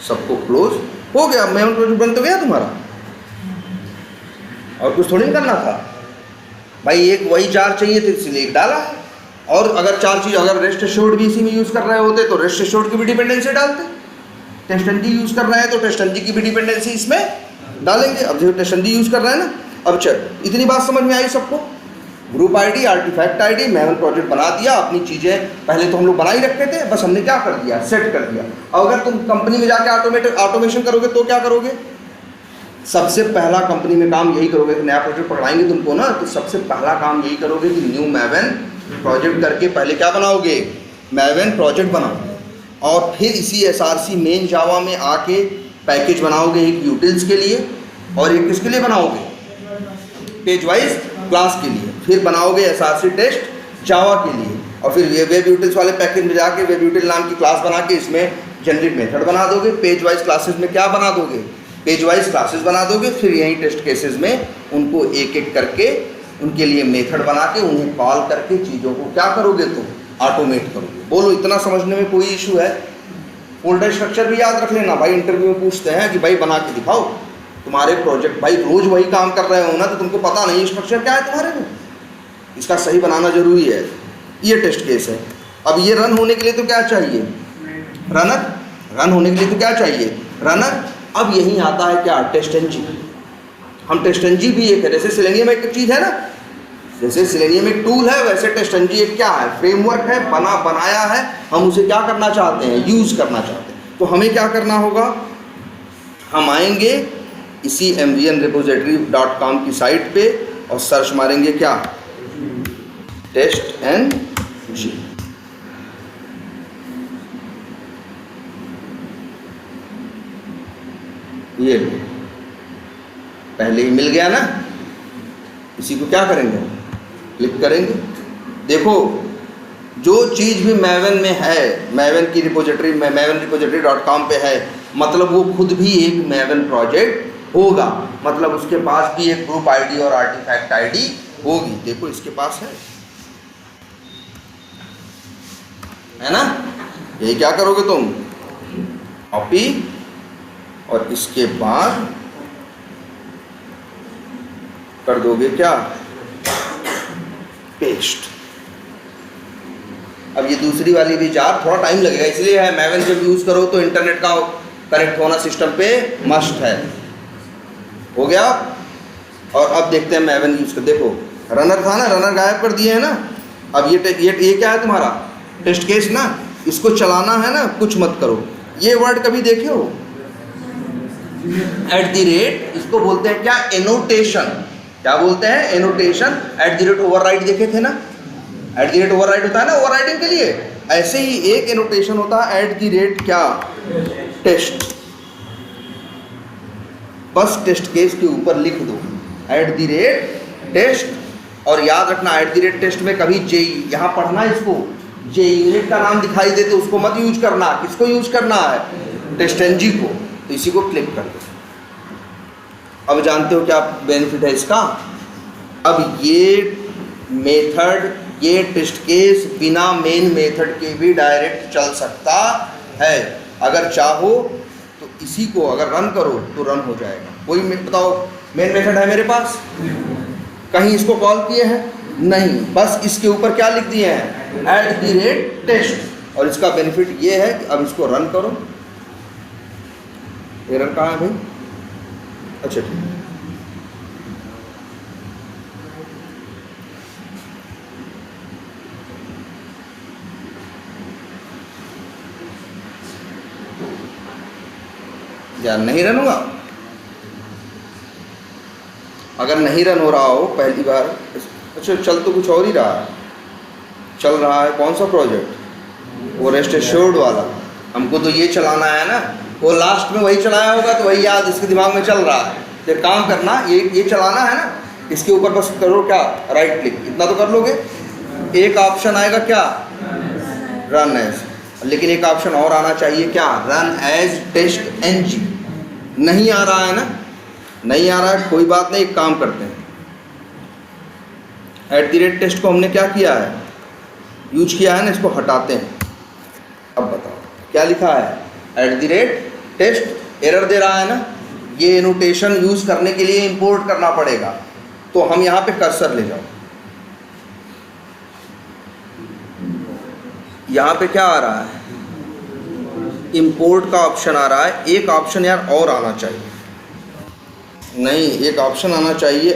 सबको क्लोज हो गया। मेमोरी प्रोजेक्ट बन तो गया तुम्हारा, और कुछ थोड़ी करना था भाई। एक वही 4 चाहिए थे इसलिए एक डाला है। और अगर 4 चीज़, अगर रेस्ट एश्योर्ड भी इसी में यूज़ कर रहे होते तो रेस्ट एश्योर्ड की भी डिपेंडेंसी डालते। टेस्टनजी यूज़ कर रहे हैं तो टेस्टनजी की भी डिपेंडेंसी इसमें डालेंगे। अब जो टेस्टनजी यूज़ कर रहे हैं ना, अब चल इतनी बात समझ में आई सबको। Group ID, artifact ID, manual project बना दिया। अपनी चीज़ें पहले तो हम लोग बना ही रखते थे, बस हमने क्या कर दिया, सेट कर दिया। और अगर तुम कंपनी में जाके ऑटोमेशन करोगे तो क्या करोगे? सबसे पहला कंपनी में काम यही करोगे कि नया प्रोजेक्ट पकड़ाएंगे तुमको ना, तो सबसे पहला काम यही करोगे कि न्यू मैवन प्रोजेक्ट करके पहले क्या बनाओगे, मैवन प्रोजेक्ट बनाओगे। और फिर इसी SRC मेन जावा में आके पैकेज बनाओगे, एक यूटिल्स के लिए और एक किसके लिए बनाओगे, पेज वाइज क्लास के लिए। फिर बनाओगे SRC टेस्ट जावा के लिए, और फिर वेब यूटिल्स वाले पैकेज में जाके वेब यूटिल नाम की क्लास बना के इसमें जेनरिक मेथड बना दोगे। पेज वाइज क्लासेस में क्या बना दोगे, पेज वाइज क्लासेस बना दोगे। फिर यहीं टेस्ट केसेस में उनको एक एक करके उनके लिए मेथड बना के उन्हें कॉल करके चीज़ों को क्या करोगे, तुम ऑटोमेट करोगे। बोलो इतना समझने में कोई इशू है? फोल्डर स्ट्रक्चर भी याद रख लेना भाई, इंटरव्यू में पूछते हैं कि भाई बना के दिखाओ तुम्हारे प्रोजेक्ट। भाई रोज वही काम कर रहे हो ना, तो तुमको पता नहीं स्ट्रक्चर क्या है तुम्हारे में, इसका सही बनाना जरूरी है। ये टेस्ट केस है। अब ये रन होने के लिए तो क्या चाहिए, रनर। रन होने के लिए तो क्या चाहिए, रनर। अब यही आता है क्या, टेस्टनजी। हम टेस्टनजी भी एक है, जैसे सेलेनियम एक चीज़ है ना, जैसे सेलेनियम एक टूल है, वैसे टेस्टनजी एक क्या है, फ्रेमवर्क है, बनाया है। हम उसे क्या करना चाहते हैं, यूज़ करना चाहते हैं। तो हमें क्या करना होगा, हम आएंगे इसी mvnrepository.com की साइट पे और सर्च मारेंगे क्या, टेस्टनजी। ये पहले ही मिल गया ना, इसी को क्या करेंगे, क्लिक करेंगे। देखो जो चीज़ भी मैवन में है, मैवन की रिपोजिटरी में, mavenrepository.com पे है, मतलब वो खुद भी एक मैवन प्रोजेक्ट होगा। मतलब उसके पास भी एक ग्रुप आईडी और आर्टिफैक्ट आईडी होगी। देखो इसके पास है ना। यही क्या करोगे तुम, कॉपी, और इसके बाद कर दोगे क्या, पेस्ट। अब ये दूसरी वाली भी जार थोड़ा टाइम लगेगा, इसलिए है मैवन जब यूज़ करो तो इंटरनेट का कनेक्ट होना सिस्टम पे मस्ट है। हो गया। और अब देखते हैं मैवन यूज़ कर। देखो रनर था ना, रनर गायब कर दिए है ना। अब ये क्या है तुम्हारा, टेस्ट केस ना, इसको चलाना है ना, कुछ मत करो। ये वर्ड कभी देखे हो, @ इसको बोलते हैं क्या, एनोटेशन। क्या बोलते हैं, एनोटेशन। @ ओवरराइड देखे थे ना, @ ओवरराइड होता है ना ओवरराइडिंग के लिए। ऐसे ही एक एनोटेशन होता है @ क्या, टेस्ट। बस टेस्ट केस के ऊपर लिख दो @ टेस्ट। और याद रखना @ टेस्ट में कभी जेई, यहाँ पढ़ना इसको, जे यूनिट का नाम दिखाई दे तो उसको मत यूज करना। किसको यूज करना है, टेस्टनजी को। तो इसी को क्लिक कर दो। अब जानते हो क्या बेनिफिट है इसका। अब ये मेथड, ये टेस्ट केस बिना मेन मेथड के भी डायरेक्ट चल सकता है। अगर चाहो तो इसी को अगर रन करो तो रन हो जाएगा। कोई बताओ मेन मेथड है मेरे पास, कहीं इसको कॉल किए हैं नहीं, बस इसके ऊपर क्या लिख दिए हैं, @ टेस्ट। और इसका बेनिफिट ये है कि अब इसको रन करो। एरर कहाँ है भाई, अच्छा ठीक है। यार नहीं रन हुआ। अगर नहीं रन हो रहा हो पहली बार, अच्छा चल तो कुछ और ही रहा है, चल रहा है कौन सा प्रोजेक्ट, वो रेस्ट एश्योर्ड वाला। हमको तो ये चलाना है ना, वो लास्ट में वही चलाया होगा तो वही याद इसके दिमाग में चल रहा है। तो काम करना, ये चलाना है ना, इसके ऊपर बस करो क्या, राइट क्लिक, इतना तो कर लोगे। एक ऑप्शन आएगा क्या, रन एज, लेकिन एक ऑप्शन और आना चाहिए क्या, रन एज टेस्ट एनजी। नहीं आ रहा है ना, नहीं आ रहा है, कोई बात नहीं, एक काम करते हैं, @टेस्ट को हमने क्या किया है, यूज किया है ना, इसको हटाते हैं। अब बताओ क्या लिखा है, @टेस्ट एरर दे रहा है ना, ये नोटेशन यूज करने के लिए इंपोर्ट करना पड़ेगा। तो हम यहाँ पे कर्सर ले जाओ, यहाँ पे क्या आ रहा है, इंपोर्ट का ऑप्शन आ रहा है। एक ऑप्शन यार और आना चाहिए, नहीं एक ऑप्शन आना चाहिए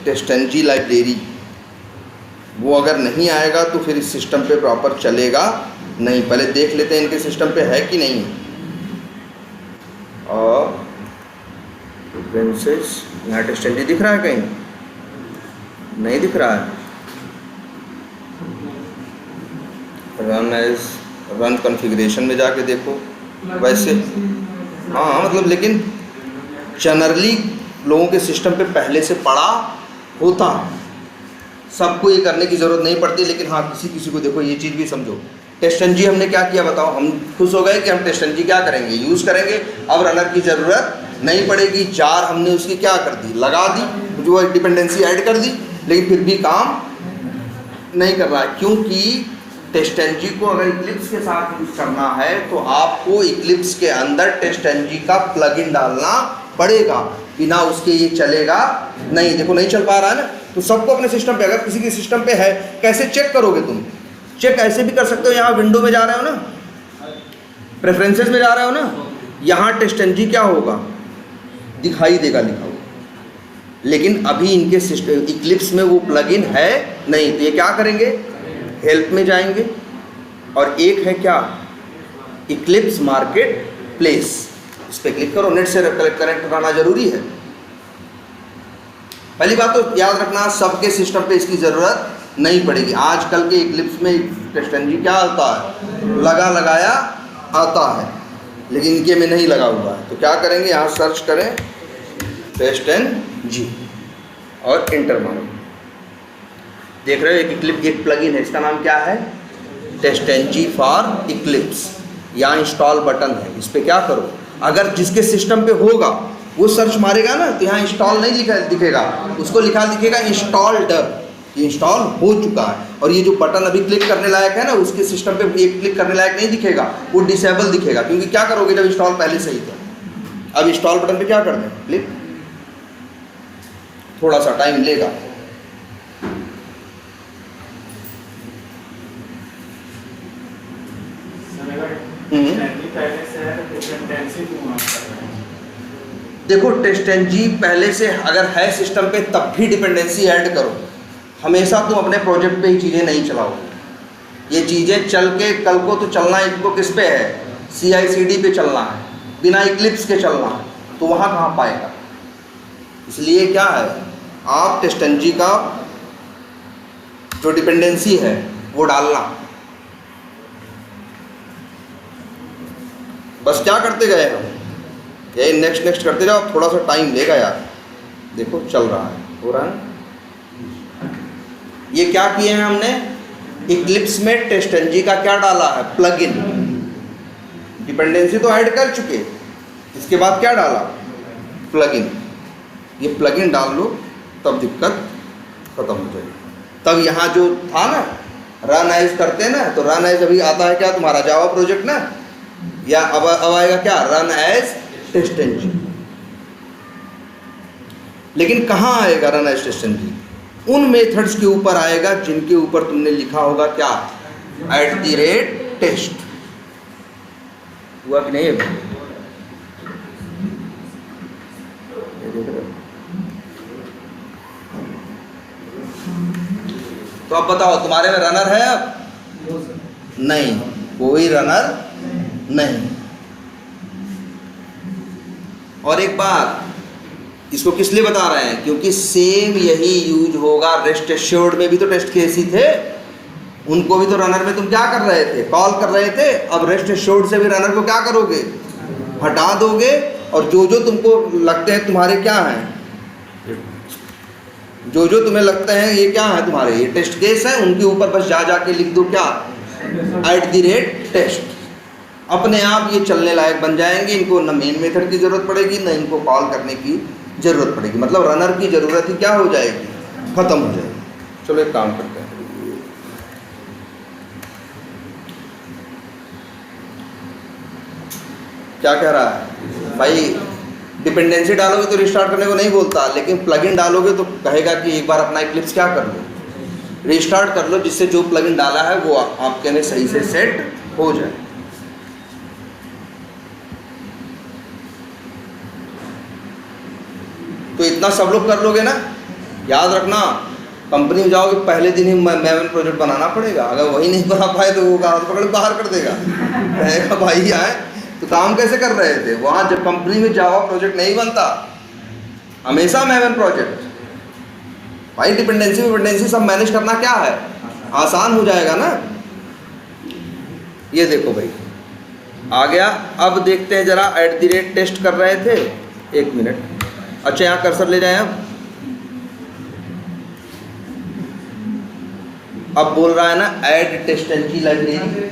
@टेस्टंजी लाइब्रेरी। वो अगर नहीं आएगा तो फिर इस सिस्टम पे प्रॉपर चलेगा नहीं। पहले देख लेते हैं इनके सिस्टम पे है कि नहीं। और प्रिंसेस यहाँ टेस्टंजी दिख रहा है, कहीं नहीं दिख रहा है। रन कॉन्फ़िगरेशन में जाके देखो। वैसे हाँ मतलब, लेकिन जनरली लोगों के सिस्टम पे पहले से पड़ा होता है, सबको ये करने की ज़रूरत नहीं पड़ती। लेकिन हाँ किसी किसी को देखो, ये चीज़ भी समझो। टेस्टंजी हमने क्या किया बताओ, हम खुश हो गए कि हम टेस्टंजी क्या करेंगे, यूज़ करेंगे, अब रनर की ज़रूरत नहीं पड़ेगी। जार हमने उसकी क्या कर दी, लगा दी, जो डिपेंडेंसी ऐड कर दी, लेकिन फिर भी काम नहीं कर रहा है। क्योंकि टेस्टंजी को अगर इक्लिप्स के साथ यूज़ करना है तो आपको इक्लिप्स के अंदर टेस्टंजी का प्लगइन डालना पड़ेगा, बिना उसके ये चलेगा नहीं। देखो नहीं चल पा रहा है ना। तो सबको अपने सिस्टम पे, अगर किसी के सिस्टम पे है, कैसे चेक करोगे तुम? चेक ऐसे भी कर सकते हो, यहाँ विंडो में जा रहे हो ना, प्रेफरेंसेस में जा रहे हो ना, यहाँ टेस्टंजी क्या होगा, दिखाई देगा लिखा हुआ। लेकिन अभी इनके सिस्टम इक्लिप्स में वो प्लगइन है नहीं। तो ये क्या करेंगे, हेल्प में जाएंगे, और एक है क्या, इक्लिप्स मार्केट प्लेस, इस पर क्लिक करो। नेट से कनेक्ट कराना जरूरी है। पहली बात तो याद रखना, सबके सिस्टम पे इसकी ज़रूरत नहीं पड़ेगी। आजकल के इक्लिप्स में टेस्टंजी क्या आता है, लगाया आता है, लेकिन इनके में नहीं लगा हुआ है। तो क्या करेंगे, यहाँ सर्च करें टेस्टंजी और इंटर मारो। देख रहे हो एक प्लगइन है, इसका नाम क्या है, टेस्टंजी फॉर इक्लिप्स। यहाँ इंस्टॉल बटन है, इस पर क्या करो। अगर जिसके सिस्टम पे होगा वो सर्च मारेगा ना, तो यहाँ इंस्टॉल नहीं दिखेगा, उसको लिखा दिखेगा इंस्टॉल्ड, इंस्टॉल हो चुका है। और ये जो बटन अभी क्लिक करने लायक है ना, उसके सिस्टम पे एक क्लिक करने लायक नहीं दिखेगा, वो डिसेबल दिखेगा। क्योंकि क्या करोगे जब इंस्टॉल पहले से ही था। अब इंस्टॉल बटन पे क्या कर दें, क्लिक, थोड़ा सा टाइम लेगा। देखो टेस्टंजी पहले से अगर है सिस्टम पे तब भी डिपेंडेंसी ऐड करो। हमेशा तुम अपने प्रोजेक्ट पे ही चीज़ें नहीं चलाओ। ये चीज़ें चल के कल को तो चलना इनको किस पे है, CI/CD पे चलना है, बिना इक्लिप्स के चलना है, तो वहाँ कहाँ पाएगा। इसलिए क्या है, आप टेस्टंजी का जो डिपेंडेंसी है वो डालना। बस क्या करते गए हम, यही नेक्स्ट करते जाओ। थोड़ा सा टाइम लेगा यार। देखो चल रहा है, हो रहा है। ये क्या किए हैं हमने, इक्लिप्स में टेस्टंजी का क्या डाला है, प्लगइन। डिपेंडेंसी तो ऐड कर चुके, इसके बाद क्या डाला, प्लगइन। ये प्लगइन डाल लो तब दिक्कत खत्म हो जाएगी। तब यहाँ जो था ना, रन एज करते हैं ना, तो रन एज अभी आता है क्या तुम्हारा जावा प्रोजेक्ट ना, या अब आएगा क्या, रन एज टेस्टंजी। लेकिन कहाँ आएगा रन एज टेस्टंजी, उन मेथड्स के ऊपर आएगा जिनके ऊपर तुमने लिखा होगा क्या, @टेस्ट। हुआ कि नहीं है? तो अब बताओ तुम्हारे में रनर है अब? नहीं, कोई रनर नहीं। और एक बात, इसको किस लिए बता रहे हैं, क्योंकि सेम यही यूज होगा रेस्ट एश्योर्ड में भी। तो टेस्ट केस ही थे, उनको भी तो रनर में तुम क्या कर रहे थे, कॉल कर रहे थे। अब रेस्ट एश्योर्ड से भी रनर को क्या करोगे, हटा दोगे। और जो तुमको लगते हैं तुम्हारे क्या हैं, जो तुम्हें लगते हैं ये क्या है तुम्हारे, ये टेस्ट केस है, उनके ऊपर बस जाके लिख दो क्या, @टेस्ट। अपने आप ये चलने लायक बन जाएंगे। इनको न मेन मेथड की ज़रूरत पड़ेगी, न इनको कॉल करने की ज़रूरत पड़ेगी, मतलब रनर की ज़रूरत ही क्या हो जाएगी, ख़त्म हो जाएगी। चलो एक काम करते हैं, क्या कह रहा है भाई, डिपेंडेंसी डालोगे तो रिस्टार्ट करने को नहीं बोलता, लेकिन प्लगइन डालोगे तो कहेगा कि एक बार अपना इक्लिप्स क्या कर लो, रिस्टार्ट कर लो, जिससे जो प्लगइन डाला है वो आपके में सही से सेट हो जाए। तो इतना सब लोग कर लोगे ना, याद रखना कंपनी में जाओगे पहले दिन ही मैवन प्रोजेक्ट बनाना पड़ेगा, अगर वही नहीं बना पाए तो वो हाथ पकड़ बाहर कर देगा, कहेगा भाई आए तो काम कैसे कर रहे थे वहाँ, जब कंपनी में जावा प्रोजेक्ट नहीं बनता, हमेशा मैवन प्रोजेक्ट। भाई डिपेंडेंसी सब मैनेज करना क्या है, आसान हो जाएगा ना। ये देखो भाई आ गया। अब देखते हैं जरा, @ टेस्ट कर रहे थे, 1 मिनट, अच्छा यहाँ कर्सर ले जाएं। अब बोल रहा है ना ऐड टेस्टेंजी लाइब्रेरी,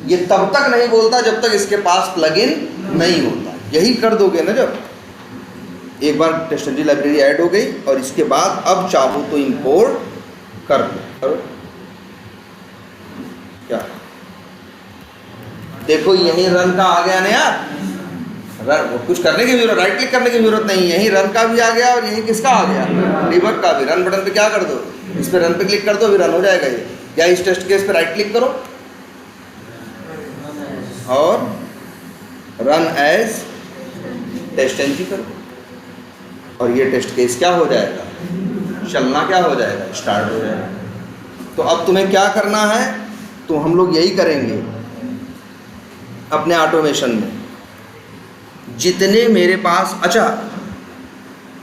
ये तब तक नहीं बोलता जब तक इसके पास प्लगइन नहीं होता। यही कर दोगे ना, जब एक बार टेस्टेंजी लाइब्रेरी ऐड हो गई और इसके बाद अब चाहो तो इंपोर्ट कर लो। क्या देखो यही रन का आ गया ना यार, रन कुछ करने की जरूरत, राइट क्लिक करने की जरूरत नहीं, यही रन का भी आ गया और यही किसका आ गया, डिबग का भी। रन बटन पे क्या कर दो, इस पे रन पे क्लिक कर दो, अभी रन हो जाएगा ये। या इस टेस्ट केस पे राइट क्लिक करो और रन एज टेस्टेंजी करो, और ये टेस्ट केस क्या हो जाएगा, चलना क्या हो जाएगा, स्टार्ट हो जाएगा। तो अब तुम्हें क्या करना है, तो हम लोग यही करेंगे अपने ऑटोमेशन में, जितने मेरे पास, अच्छा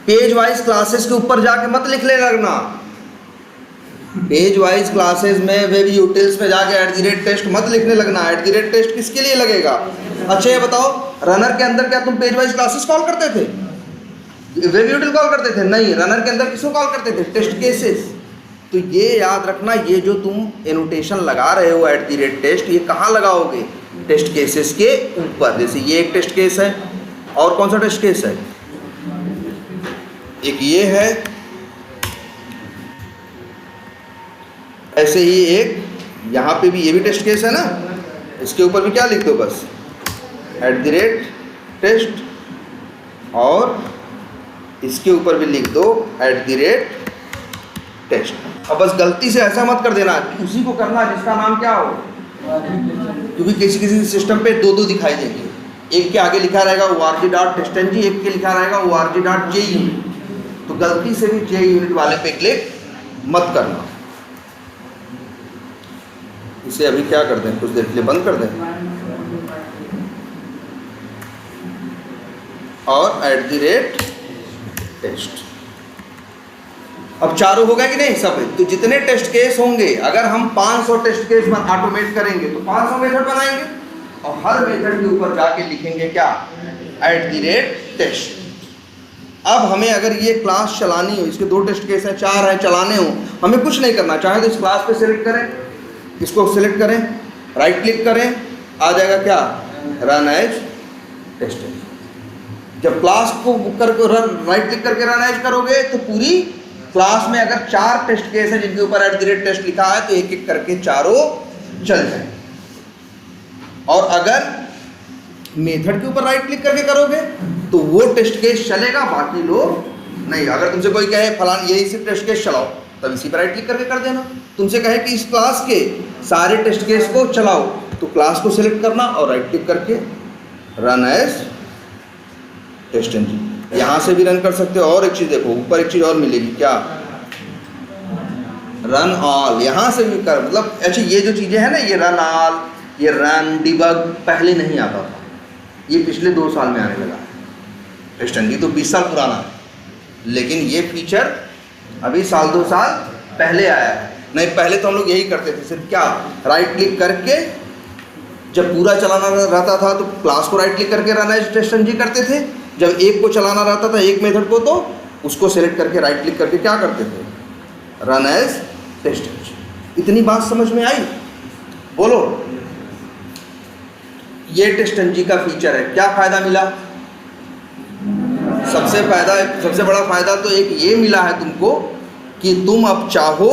पेज वाइज क्लासेस के ऊपर जाके मत लिखने लगना, पेज वाइज क्लासेस में वेब यूटिल्स में जाके @टेस्ट मत लिखने लगना। @टेस्ट किसके लिए लगेगा, अच्छा ये बताओ रनर के अंदर क्या तुम पेज वाइज क्लासेस कॉल करते थे, वेब यूटिल कॉल करते थे, नहीं, रनर के अंदर किसको कॉल करते थे, टेस्ट केसेस। तो ये याद रखना, ये जो तुम एनोटेशन लगा रहे हो @टेस्ट, ये कहाँ लगाओगे, टेस्ट केसेस के ऊपर। जैसे ये एक टेस्ट केस है, और कौन सा टेस्ट केस है, एक ये है, ऐसे ही एक यहाँ पे भी, ये भी टेस्ट केस है ना, इसके ऊपर भी क्या लिख दो बस @टेस्ट, और इसके ऊपर भी लिख दो @टेस्ट। अब बस गलती से ऐसा मत कर देना कि उसी को करना जिसका नाम क्या हो, क्योंकि किसी किसी सिस्टम पे दो दिखाई देंगे, एक के आगे लिखा रहेगा org.testng, एक के लिखा रहेगा org.junit, तो गलती से भी junit वाले पे क्लिक मत करना। इसे अभी क्या कर दें, कुछ देर के लिए बंद कर दें, और @टेस्ट। अब चारों हो गए कि नहीं सब, तो जितने टेस्ट केस होंगे, अगर हम 500 टेस्ट केस ऑटोमेट करेंगे तो 500 मेथड बनाएंगे, और हर मेथड के ऊपर जाके लिखेंगे क्या, @टेस्ट। अब हमें अगर ये क्लास चलानी हो, इसके 2 टेस्ट केस हैं, 4 हैं, चलाने हो, हमें कुछ नहीं करना, चाहे तो इस क्लास पे सिलेक्ट करें, इसको सिलेक्ट करें, राइट क्लिक करें, आ जाएगा क्या, रन एज टेस्टेंजी। जब क्लास को करके राइट क्लिक करके रन एज करोगे तो पूरी क्लास में अगर 4 टेस्ट केस हैं जिनके ऊपर @टेस्ट लिखा है, तो एक एक करके चारों चल जाए। और अगर मेथड के ऊपर राइट क्लिक करके करोगे तो वो टेस्ट केस चलेगा, बाकी लोग नहीं। अगर तुमसे कोई कहे फलान यही से टेस्ट केस चलाओ, तब इसी पर राइट क्लिक करके कर देना। तुमसे कहे कि इस क्लास के सारे टेस्ट केस को चलाओ, तो क्लास को सिलेक्ट करना और राइट क्लिक करके रन एज टेस्टेंजी। यहाँ से भी रन कर सकते हो। और एक चीज़ देखो, ऊपर एक चीज़ और मिलेगी क्या, रन ऑल, यहाँ से भी कर, मतलब अच्छा ये जो चीज़ें हैं ना, ये रन ऑल, ये रन डिबग पहले नहीं आता था, ये पिछले 2 साल में आने लगा। टेस्टेंजी तो 20 साल पुराना है, लेकिन ये फीचर अभी 1-2 साल पहले आया है। नहीं, पहले तो हम लोग यही करते थे, सिर्फ क्या, राइट क्लिक करके जब पूरा चलाना रहता था तो क्लास को राइट क्लिक करके रन एज टेस्टेंजी करते थे, जब एक को चलाना रहता था एक मेथड को, तो उसको सिलेक्ट करके राइट क्लिक करके क्या करते थे, रन एज टेस्टेंजी। इतनी बात समझ में आई, बोलो। ये टेस्टेंजी का फीचर है, क्या फ़ायदा मिला, सबसे बड़ा फ़ायदा तो एक ये मिला है तुमको कि तुम अब चाहो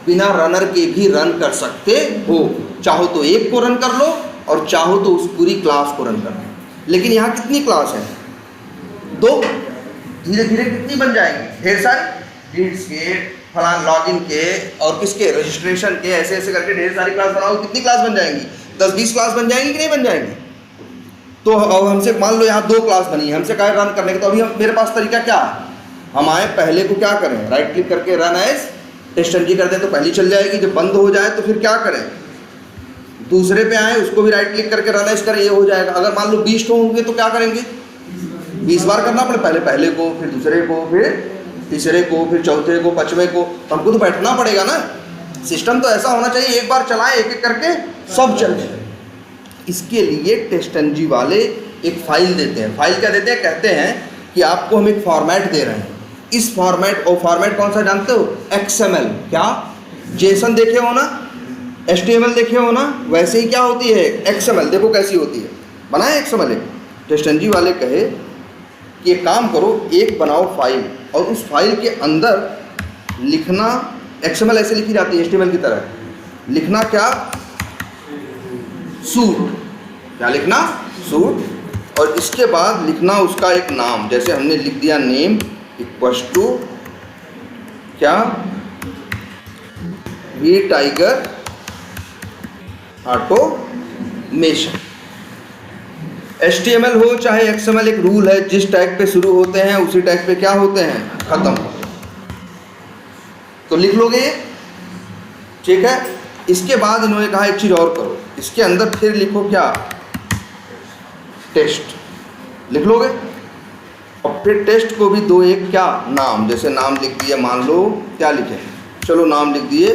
बिना रनर के भी रन कर सकते हो। चाहो तो एक को रन कर लो और चाहो तो उस पूरी क्लास को रन कर लो। लेकिन यहाँ कितनी क्लास है? तो धीरे धीरे कितनी बन जाएंगी? ढेर सारी रीड्स के, फलान लॉगिन के और किसके, रजिस्ट्रेशन के, ऐसे ऐसे करके ढेर सारी क्लास बनाओ। कितनी क्लास बन जाएंगी? 10-20 क्लास बन जाएंगी कि नहीं बन जाएंगी? तो अब हमसे मान लो यहाँ 2 क्लास बनी है, हमसे कहे रन करने के, तो अभी मेरे पास तरीका क्या है? हम आए, पहले को क्या करें, राइट क्लिक करके रन एज टेस्टंजी कर दें तो पहली चल जाएगी। जब बंद हो जाए तो फिर क्या करें? दूसरे पे आए, उसको भी राइट क्लिक करके रन एज करें, ये हो जाएगा। अगर मान लो 20 होंगे तो क्या करेंगे? 20 बार करना पड़े, पहले को, फिर दूसरे को, फिर तीसरे को, फिर चौथे को, पांचवें को। तो हमको तो बैठना पड़ेगा ना। सिस्टम तो ऐसा होना चाहिए, एक बार चलाएं, एक एक करके सब चल जाए। इसके लिए टेस्टंजी वाले एक फाइल देते हैं। फाइल क्या देते हैं? कहते हैं कि आपको हम एक फॉर्मेट दे रहे हैं। इस फॉर्मेट, और फॉर्मेट कौन सा जानते हो? XML। क्या जेसन देखे हो ना, HTML देखे हो ना, वैसे ही क्या होती है XML। देखो कैसी होती है, बनाए XML। एक टेस्टंजी वाले कहे कि एक काम करो, एक बनाओ फाइल और उस फाइल के अंदर लिखना, XML ऐसे लिखी जाती है HTML की तरह, लिखना क्या? सूट। क्या लिखना? सूट। और इसके बाद लिखना उसका एक नाम, जैसे हमने लिख दिया नेम इक्वल्स टू क्या, वी टाइगर ऑटोमेशन। HTML हो चाहे XML, एक रूल है, जिस टैग पे शुरू होते हैं उसी टैग पे क्या होते हैं? खत्म होते हैं। तो लिख लोगे ये, ठीक है। इसके बाद इन्होंने कहा एक चीज़ और करो, इसके अंदर फिर लिखो क्या? टेस्ट लिख लोगे। और फिर टेस्ट को भी दो एक क्या नाम, जैसे नाम लिख दिया, मान लो क्या लिखे, चलो नाम लिख दिए,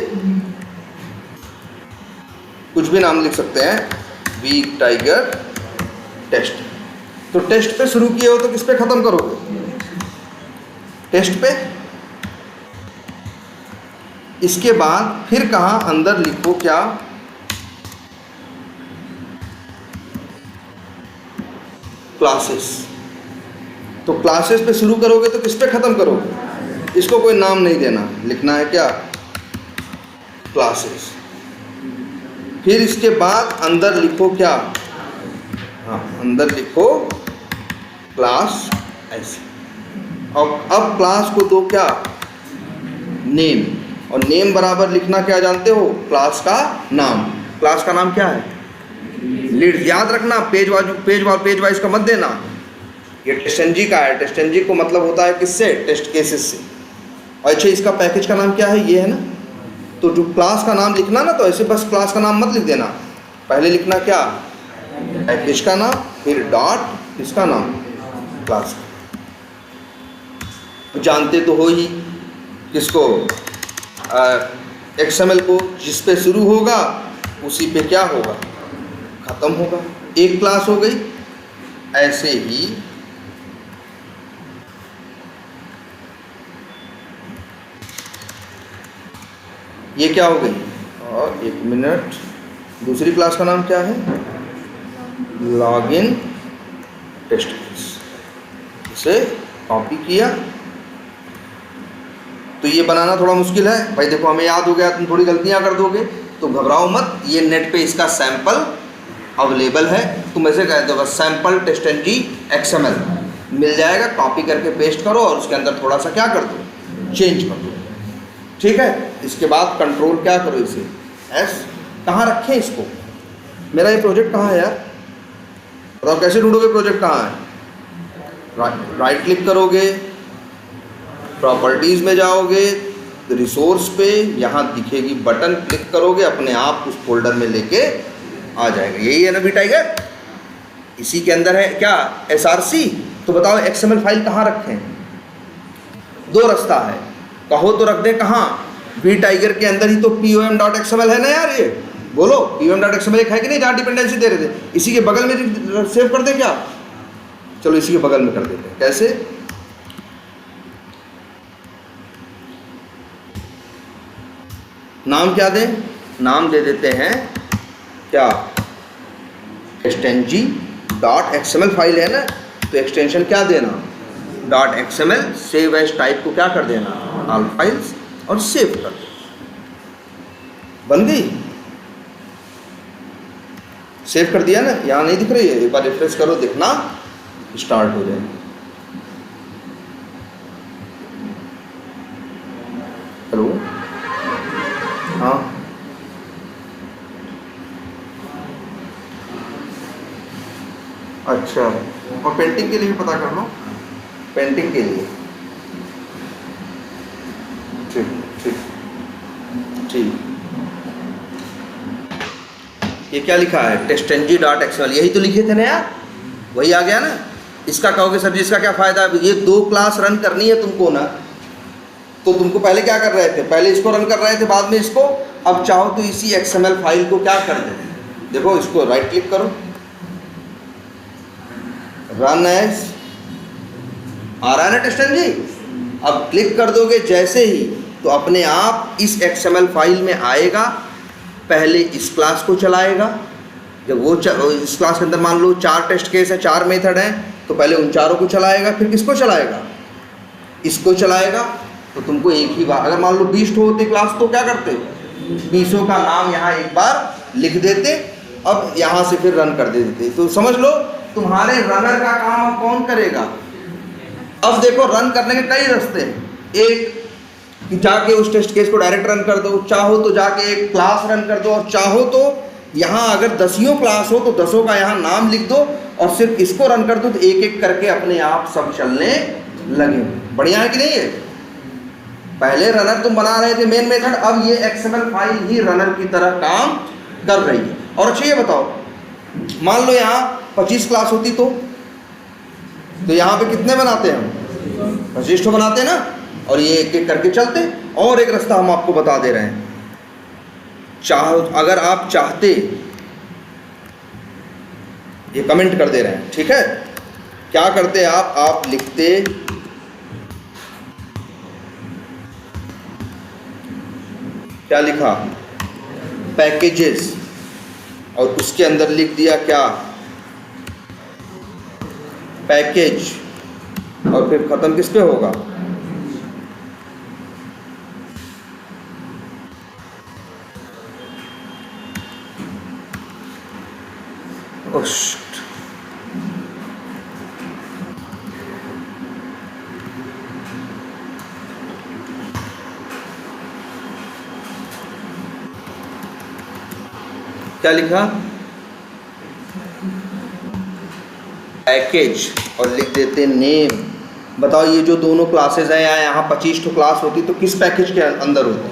कुछ भी नाम लिख सकते हैं, वी टाइगर टेस्ट। तो टेस्ट पे शुरू किए हो तो किस पे ख़त्म करोगे? टेस्ट पे। इसके बाद फिर कहाँ अंदर लिखो क्या? क्लासेस। तो क्लासेस पे शुरू करोगे तो किस पे ख़त्म करोगे? इसको कोई नाम नहीं देना, लिखना है क्या? क्लासेस। फिर इसके बाद अंदर लिखो क्या? हाँ, अंदर लिखो क्लास ऐसे। और अब क्लास को दो क्या? नेम। और नेम बराबर लिखना क्या जानते हो? क्लास का नाम। क्लास का नाम क्या है? लीड। याद रखना, पेज वाइज का मत देना। ये टेस्टंजी का है, टेस्टंजी को मतलब होता है किससे? टेस्ट केसेस से। और अच्छा, इसका पैकेज का नाम क्या है? ये है ना। तो जो क्लास का नाम लिखना ना, तो ऐसे बस क्लास का नाम मत लिख देना, पहले लिखना क्या? पैकेज का नाम, फिर डॉट इसका नाम, क्लास का। जानते तो हो ही किसको? XML को। जिस पे शुरू होगा उसी पे क्या होगा? ख़त्म होगा। एक क्लास हो गई। ऐसे ही ये क्या हो गई? और एक मिनट, दूसरी क्लास का नाम क्या है? Login test case. इसे कॉपी किया। तो ये बनाना थोड़ा मुश्किल है भाई, देखो हमें याद हो गया, तुम थोड़ी गलतियां कर दोगे तो घबराओ मत। ये नेट पे इसका सैंपल अवेलेबल है, तुम ऐसे कह दो बस सैंपल टेस्टंजी XML मिल जाएगा, कॉपी करके पेस्ट करो और उसके अंदर थोड़ा सा क्या कर दो? चेंज कर दो, ठीक है। इसके बाद कंट्रोल क्या करो, इसे S। कहाँ रखें इसको? मेरा ये प्रोजेक्ट कहाँ है यार? बताओ कैसे ढूंढोगे प्रोजेक्ट कहाँ है? राइट क्लिक करोगे, प्रॉपर्टीज़ में जाओगे, रिसोर्स पे यहाँ दिखेगी बटन, क्लिक करोगे, अपने आप उस फोल्डर में लेके आ जाएगा। यही है ना वी टाइगर? इसी के अंदर है क्या? SRC। तो बताओ XML फाइल कहाँ रखें? दो रास्ता है, कहो तो रख दें कहाँ? वी टाइगर के अंदर ही तो pom.xml है ना यार। ये बोलो pom.xml एक है कि नहीं, जहाँ डिपेंडेंसी दे रहे थे, इसी के बगल में सेव कर दें क्या? चलो इसी के बगल में कर देते हैं। कैसे? नाम क्या दें? नाम दे देते हैं क्या? टेस्टंजी.xml फाइल है ना, तो एक्सटेंशन क्या देना? Dot XML save as type को क्या कर देना, ऑल फाइल्स, और सेव कर दो। बन गई, सेव कर दिया ना, यहाँ नहीं दिख रही है, एक बार रिफ्रेश करो, दिखना स्टार्ट हो जाए। हेलो, हाँ अच्छा, और पेंटिंग के लिए भी पता कर लो, पेंटिंग के लिए, ठीक ठीक ठीक। ये क्या लिखा है, testng.xml, यही तो लिखे थे ना यार, वही आ गया ना। इसका कहोगे सर जी इसका क्या फ़ायदा है, ये 2 क्लास रन करनी है तुमको ना, तो तुमको पहले क्या कर रहे थे, पहले इसको रन कर रहे थे, बाद में इसको। अब चाहो तो इसी XML फाइल को क्या कर दे, देखो इसको राइट क्लिक करो, रन एज, आ रहा है ना testng। अब क्लिक कर दोगे जैसे ही, तो अपने आप इस XML फाइल में आएगा, पहले इस क्लास को चलाएगा। जब वो इस क्लास के अंदर मान लो 4 टेस्ट केस है, 4 मेथड हैं, तो पहले उन चारों को चलाएगा, फिर किसको चलाएगा, इसको चलाएगा। तो तुमको एक ही बार, अगर मान लो 20 होते क्लास, तो क्या करते, 20 का नाम यहाँ एक बार लिख देते, अब यहाँ से फिर रन कर देते। तो समझ लो तुम्हारे रनर का काम अब कौन करेगा। अब देखो रन करने के कई रास्ते हैं, एक कि जाके उस टेस्ट केस को डायरेक्ट रन कर दो, चाहो तो जाके एक क्लास रन कर दो, और चाहो तो यहाँ अगर 10 क्लास हो तो 10 का यहाँ नाम लिख दो और सिर्फ इसको रन कर दो, तो एक एक करके अपने आप सब चलने लगे। बढ़िया है कि नहीं है। पहले रनर तुम बना रहे थे मेन मेथड, अब ये XML फाइल ही रनर की तरह काम कर रही है। और अच्छा ये बताओ, मान लो यहाँ 25 क्लास होती तो यहाँ पे कितने बनाते हैं हम, 25 तो बनाते हैं ना, और ये एक एक करके चलते। और एक रास्ता हम आपको बता दे रहे हैं, चाहो अगर आप चाहते, ये कमेंट कर दे रहे हैं, ठीक है, क्या करते आप लिखते क्या लिखा, पैकेजेस, और उसके अंदर लिख दिया क्या, पैकेज, और फिर खत्म किस पे होगा, क्या लिखा, पैकेज, और लिख देते नेम। बताओ ये जो दोनों क्लासेस हैं, यहाँ 25 तो क्लास होती, तो किस पैकेज के अंदर होती,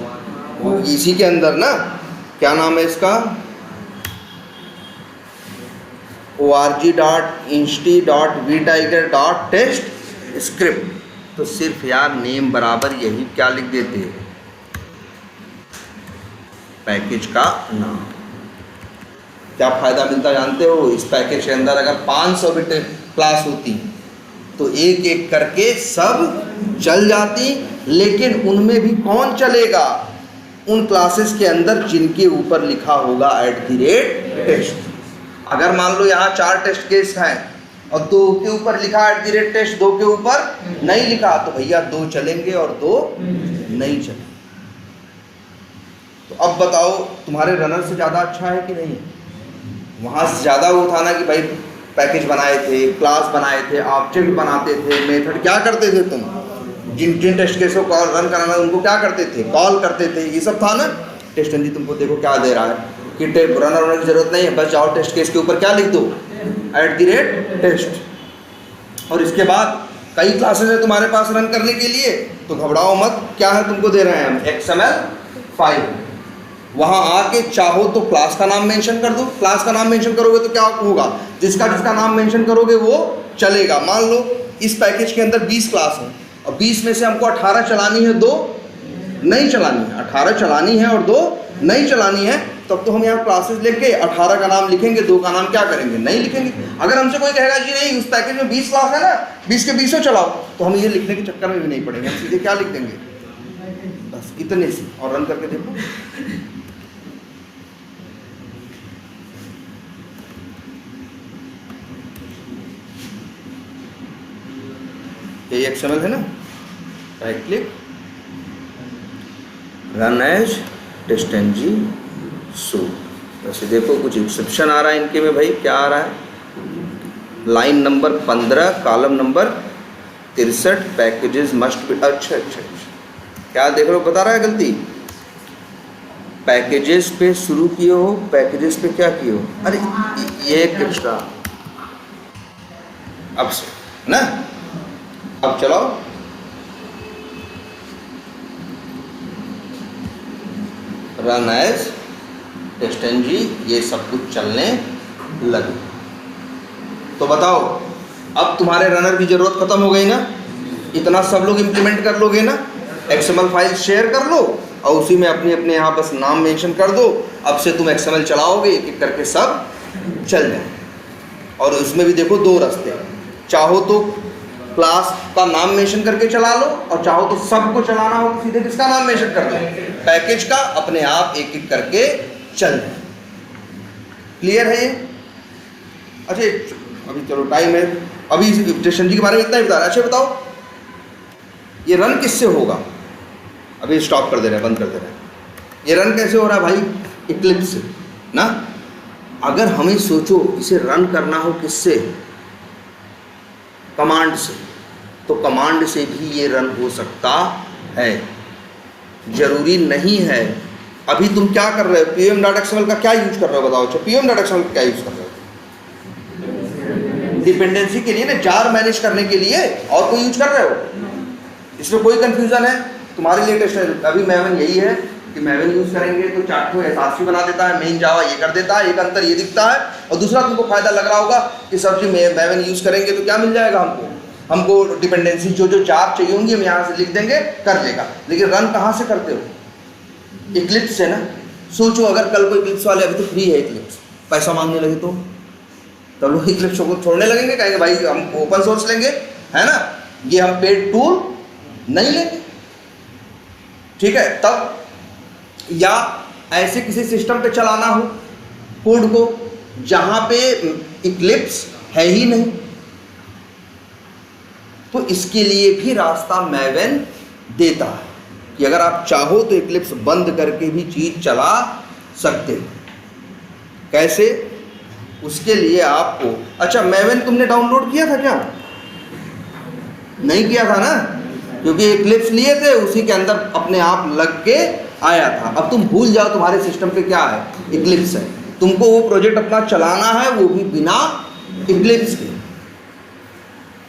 वो इसी के अंदर ना। क्या नाम है इसका, org.inst.vtiger.test स्क्रिप्ट। तो सिर्फ यार नेम बराबर यही क्या लिख देते हैं, पैकेज का नाम। क्या फ़ायदा मिलता जानते हो, इस पैकेज के अंदर अगर 500 बिट क्लास होती तो एक एक करके सब चल जाती, लेकिन उनमें भी कौन चलेगा, उन क्लासेस के अंदर जिनके ऊपर लिखा होगा @टेस्ट। अगर मान लो यहाँ 4 टेस्ट केस हैं और 2 के ऊपर लिखा @टेस्ट, 2 के ऊपर नहीं लिखा, तो भैया 2 चलेंगे और 2 नहीं चलेंगे। तो अब बताओ तुम्हारे रनर से ज़्यादा अच्छा है कि नहीं। वहाँ से ज़्यादा वो था ना कि भाई पैकेज बनाए थे, क्लास बनाए थे, ऑब्जेक्ट बनाते थे, मेथड क्या करते थे तुम, जिन जिन टेस्ट केस को कॉल रन कराना उनको क्या करते थे, कॉल करते थे, ये सब था ना। टेस्टंजी तुमको देखो क्या दे रहा है कि रनर होने की जरूरत नहीं है, बस जाओ टेस्ट केस के ऊपर क्या लिख दो, @टेस्ट। और इसके बाद कई क्लासेस है तुम्हारे पास रन करने के लिए, तो घबराओ मत, क्या है तुमको दे रहे हैं हम, XML फाइल। वहाँ आके चाहो तो क्लास का नाम मेंशन कर दो, क्लास का नाम मेंशन करोगे तो क्या होगा, जिसका जिसका नाम मेंशन करोगे वो चलेगा। मान लो इस पैकेज के अंदर 20 क्लास है और 20 में से हमको 18 चलानी है, 2 नहीं चलानी है, 18 चलानी है और 2 नहीं चलानी है, तब तो हम यहाँ क्लासेस लेके 18 का नाम लिखेंगे, 2 का नाम क्या करेंगे, नहीं लिखेंगे। अगर हमसे कोई कहेगा जी नहीं उस पैकेज में 20 क्लास है ना, 20 के 20 चलाओ, तो हम ये लिखने के चक्कर में भी नहीं पड़ेंगे, हम सीधे क्या लिख देंगे, बस इतने से, और रन करके देखो। ये XML है ना, right click, run as TestNG suite. वैसे देखो कुछ एक्सेप्शन आ रहा है इनके में भाई, क्या आ रहा है, line number 15 column number 63 packages must be, अच्छा, क्या देख रहे हो, बता रहा है गलती, पैकेजेस पे शुरू किए हो, पैकेजेस पे क्या किए हो, अरे ये एक एक्स्ट्रा, अब से ना, अब चलाओ, रन एज टेस्ट-ng, ये सब कुछ चलने लगे। तो बताओ अब तुम्हारे रनर की जरूरत खत्म हो गई ना, इतना सब लोग इम्प्लीमेंट कर लोगे ना, XML फाइल शेयर कर लो और उसी में अपने अपने यहाँ बस नाम मेंशन कर दो, अब से तुम XML चलाओगे, एक एक करके सब चल जाए। और उसमें भी देखो दो रास्ते, चाहो तो क्लास का नाम मेंशन करके चला लो, और चाहो तो सबको चलाना हो सीधे किसका नाम मेंशन कर दो, पैकेज का, अपने आप एक एक करके चल जाए। क्लियर है ये? अच्छा अभी चलो टाइम है, अभी टेस्ट-ng के बारे में इतना ही बता रहा है। अच्छा बताओ ये रन किससे होगा, अभी स्टॉप कर दे रहे हैं, बंद कर दे रहे हैं। ये रन कैसे हो रहा है भाई, इक्लिप्स से ना। अगर हमें सोचो इसे रन करना हो किससे, कमांड से, तो कमांड से भी ये रन हो सकता है, जरूरी नहीं है। अभी तुम क्या कर रहे हो, pm.xml का क्या यूज कर रहे हो बताओ। अच्छा pm.xml का क्या यूज कर रहे हो, डिपेंडेंसी के लिए ना, जार मैनेज करने के लिए, और कोई यूज कर रहे हो, इसमें कोई कंफ्यूजन है तुम्हारे लिए टेस्ट है। अभी मैवन यही है कि मैवन यूज करेंगे तो चार्ट को एसआरसी बना देता है, मेन जावा ये कर देता है, एक अंतर ये दिखता है। और दूसरा तुमको फायदा लग रहा होगा कि सर जी मैवन यूज करेंगे तो क्या मिल जाएगा हमको डिपेंडेंसी जो जो जार चाहिए होंगी हम यहाँ से लिख देंगे, कर लेगा। लेकिन रन कहाँ से करते हो, इक्लिप्स से ना। सोचो अगर कल को इक्लिप्स वाले, अभी तो फ्री है इक्लिप्स, पैसा मांगने लगे तो लोग इक्लिप्स को छोड़ने लगेंगे, कहेंगे भाई हम ओपन सोर्स लेंगे, है ना, ये हम पेड टूल नहीं लेंगे, ठीक है। तब या ऐसे किसी सिस्टम पे चलाना हो कोड को जहां पे इक्लिप्स है ही नहीं, तो इसके लिए भी रास्ता मैवन देता है कि अगर आप चाहो तो इक्लिप्स बंद करके भी चीज चला सकते हो। कैसे, उसके लिए आपको, अच्छा मैवन तुमने डाउनलोड किया था क्या, नहीं किया था ना, क्योंकि इक्लिप्स लिए थे, उसी के अंदर अपने आप लग के आया था। अब तुम भूल जाओ तुम्हारे सिस्टम पे क्या है, इक्लिप्स है, तुमको वो प्रोजेक्ट अपना चलाना है, वो भी बिना इक्लिप्स के,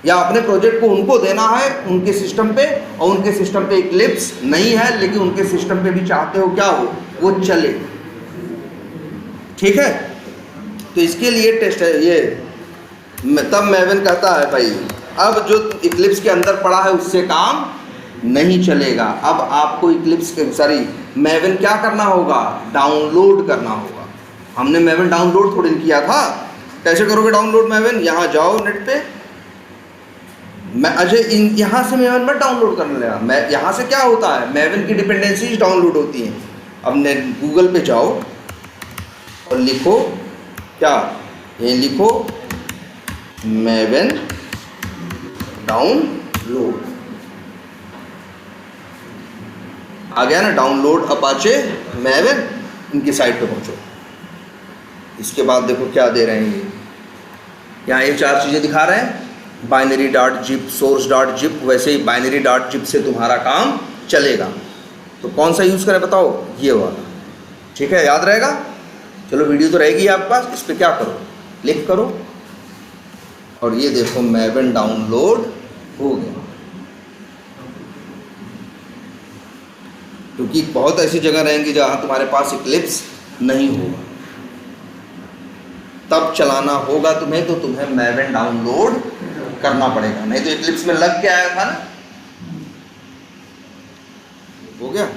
या अपने प्रोजेक्ट को उनको देना है उनके सिस्टम पे, और उनके सिस्टम पे इक्लिप्स नहीं है लेकिन उनके सिस्टम पे भी चाहते हो क्या हो, वो चले, ठीक है। तो इसके लिए टेस्ट है ये, तब मैवन कहता है भाई अब जो इक्लिप्स के अंदर पड़ा है उससे काम नहीं चलेगा, अब आपको इक्लिप्स के मैवन क्या करना होगा, डाउनलोड करना होगा। हमने मैवन डाउनलोड थोड़ी किया था, कैसे करोगे डाउनलोड मैवन, यहाँ जाओ नेट पे, मैं अजय यहाँ से मैवन मत डाउनलोड करने लगा, मैं यहाँ से क्या होता है, मैवन की डिपेंडेंसीज डाउनलोड होती हैं। अब नेट गूगल पे जाओ और लिखो क्या, ये लिखो मैवन डाउनलोड, आ गया ना, डाउनलोड अपाचे मैवन, इनकी साइट पे पहुंचो। इसके बाद देखो क्या दे रहे हैं ये, यहाँ ये 4 चीज़ें दिखा रहे हैं, binary.zip, source.zip, वैसे ही binary.zip से तुम्हारा काम चलेगा। तो कौन सा यूज़ करें बताओ, ये वाला, ठीक है, याद रहेगा। चलो वीडियो तो रहेगी आपके पास, इस पर क्या करो, क्लिक करो और ये देखो मैवन डाउनलोड हो गया। क्योंकि बहुत ऐसी जगह रहेंगी जहाँ तुम्हारे पास इक्लिप्स नहीं होगा, तब चलाना होगा तुम्हें, तो तुम्हें मैवन डाउनलोड करना पड़ेगा, नहीं तो इक्लिप्स में लग के आया था ना। हो गया,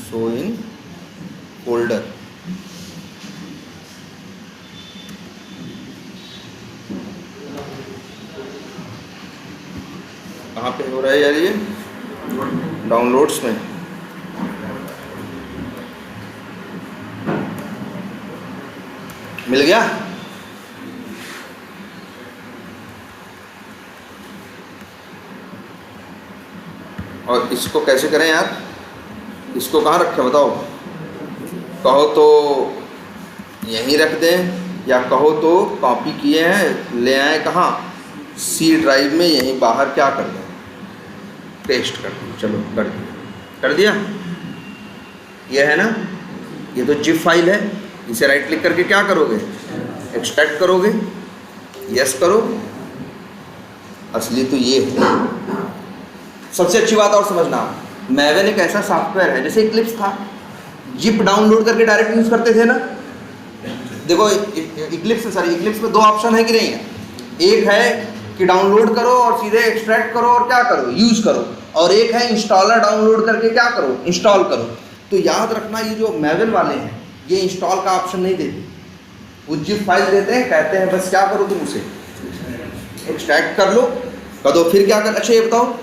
शो इन फोल्डर, कहाँ पे हो रहा है यार ये, डाउनलोड्स में, मिल गया। और इसको कैसे करें यार, इसको कहाँ रखें बताओ, कहो तो यहीं रख दें या कहो तो कॉपी किए हैं ले आए कहाँ, सी ड्राइव में, यहीं बाहर क्या कर दें, पेस्ट कर दें। चलो कर दिया। ये है ना, ये तो जिप फाइल है, इसे राइट क्लिक करके क्या करोगे, एक्सट्रैक्ट करोगे, यस करो। असली तो ये है। सबसे अच्छी बात और समझना, मैवन एक ऐसा सॉफ्टवेयर है, जैसे इक्लिप्स था, जिप डाउनलोड करके डायरेक्ट यूज़ करते थे ना। देखो इक्लिप्स में दो ऑप्शन है कि नहीं है, एक है कि डाउनलोड करो और सीधे एक्सट्रैक्ट करो और क्या करो, यूज़ करो, और एक है इंस्टॉलर डाउनलोड करके क्या करो, इंस्टॉल करो। तो याद रखना, ये जो मैवन वाले हैं ये इंस्टॉल का ऑप्शन नहीं देते, वो जिप फाइल देते हैं, कहते हैं बस क्या करो तुम उसे एक्सट्रैक्ट कर लो, कर दो, फिर क्या कर। अच्छा ये बताओ,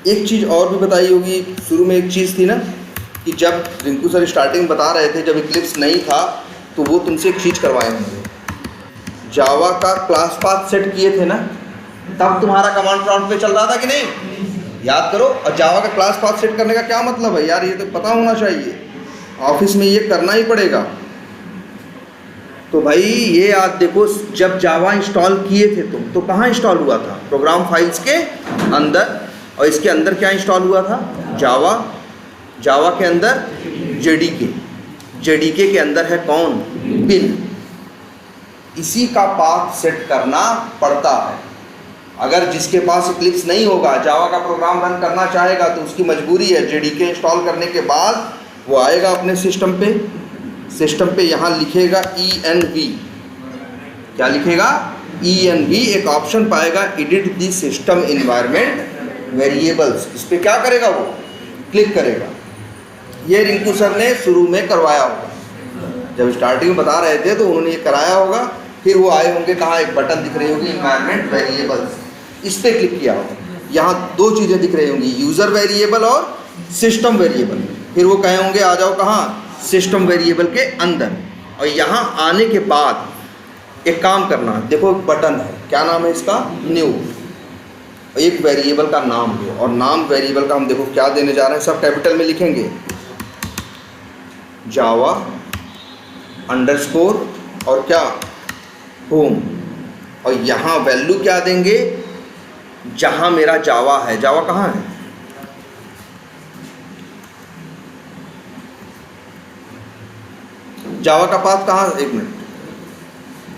एक चीज़ और भी बताई होगी, शुरू में एक चीज़ थी ना कि जब रिंकू सर स्टार्टिंग बता रहे थे, जब इक्लिप्स नहीं था तो वो तुमसे एक चीज़ करवाए होंगे, जावा का क्लास पाथ सेट किए थे ना, तब तुम्हारा कमांड प्रॉम्प्ट पे चल रहा था कि नहीं, याद करो। और जावा का क्लास पाथ सेट करने का क्या मतलब है यार, ये तो पता होना चाहिए, ऑफिस में ये करना ही पड़ेगा। तो भाई ये याद देखो, जब जावा इंस्टॉल किए थे तुम, तो कहाँ इंस्टॉल हुआ था, प्रोग्राम फाइल्स के अंदर, और इसके अंदर क्या इंस्टॉल हुआ था, जावा के अंदर जेडीके के अंदर है कौन, बिन। इसी का पाथ सेट करना पड़ता है। अगर जिसके पास इक्लिप्स नहीं होगा, जावा का प्रोग्राम रन करना चाहेगा, तो उसकी मजबूरी है जेडीके इंस्टॉल करने के बाद वो आएगा अपने सिस्टम पे यहाँ लिखेगा ENV, क्या लिखेगा, ENV, एक ऑप्शन पाएगा edit the system environment variables, इस पर क्या करेगा, वो क्लिक करेगा। ये रिंकू सर ने शुरू में करवाया होगा, जब स्टार्टिंग में बता रहे थे तो उन्होंने ये कराया होगा। फिर वो आए होंगे, कहाँ एक बटन दिख रही होगी इन्वायरमेंट वेरिएबल्स, इस पर क्लिक किया होगा, यहाँ दो चीज़ें दिख रही होंगी, यूज़र वेरिएबल और सिस्टम वेरिएबल। फिर वो कहे होंगे आ जाओ कहाँ, सिस्टम वेरिएबल के अंदर। और यहाँ आने के बाद एक काम करना, देखो एक बटन है, क्या नाम है इसका, न्यू, एक वेरिएबल का नाम दो, और नाम वेरिएबल का हम देखो क्या देने जा रहे हैं, सब कैपिटल में लिखेंगे, जावा अंडरस्कोर और क्या, होम। और यहाँ वैल्यू क्या देंगे, जहाँ मेरा जावा है, जावा कहाँ है, जावा का पाथ कहाँ, एक मिनट,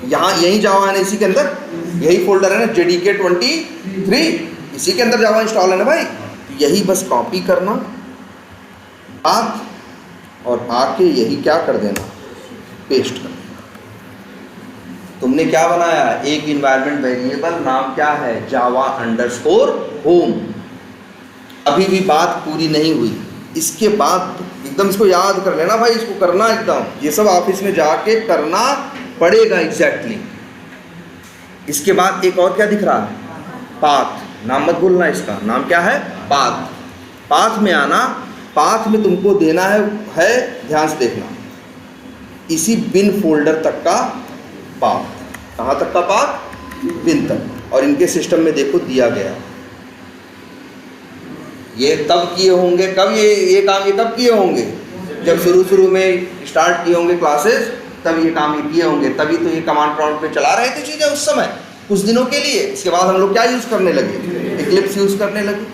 यहाँ यही जावा है ना, इसी के अंदर यही फोल्डर है ना, JDK 23, इसी के अंदर जावा इंस्टॉल है ना भाई। यही बस कॉपी करना पाथ, और आके यही क्या कर देना, पेस्ट कर देना। तुमने क्या बनाया, एक इन्वायरमेंट वेरिएबल, नाम क्या है, जावा अंडरस्कोर होम। अभी भी बात पूरी नहीं हुई, इसके बाद एकदम इसको याद कर लेना भाई, इसको करना एकदम, ये सब ऑफिस में जाके करना पड़ेगा एग्जैक्टली। इसके बाद एक और क्या दिख रहा है, पाथ, नाम मत भूलना, इसका नाम क्या है, पाथ। पाथ में आना, पाथ में तुमको देना है ध्यान से देखना, इसी बिन फोल्डर तक का पाथ, कहाँ तक का पाथ, बिन तक। और इनके सिस्टम में देखो दिया गया, ये तब किए होंगे, कब ये काम ये कब किए होंगे, जब शुरू में स्टार्ट किए होंगे क्लासेस, तब ये काम ये किए होंगे, तभी तो ये कमांड प्रॉम्प्ट पे चला रहे थे चीज़ें उस समय कुछ दिनों के लिए। इसके बाद हम लोग क्या यूज़ करने लगे, इक्लिप्स यूज़ करने लगे।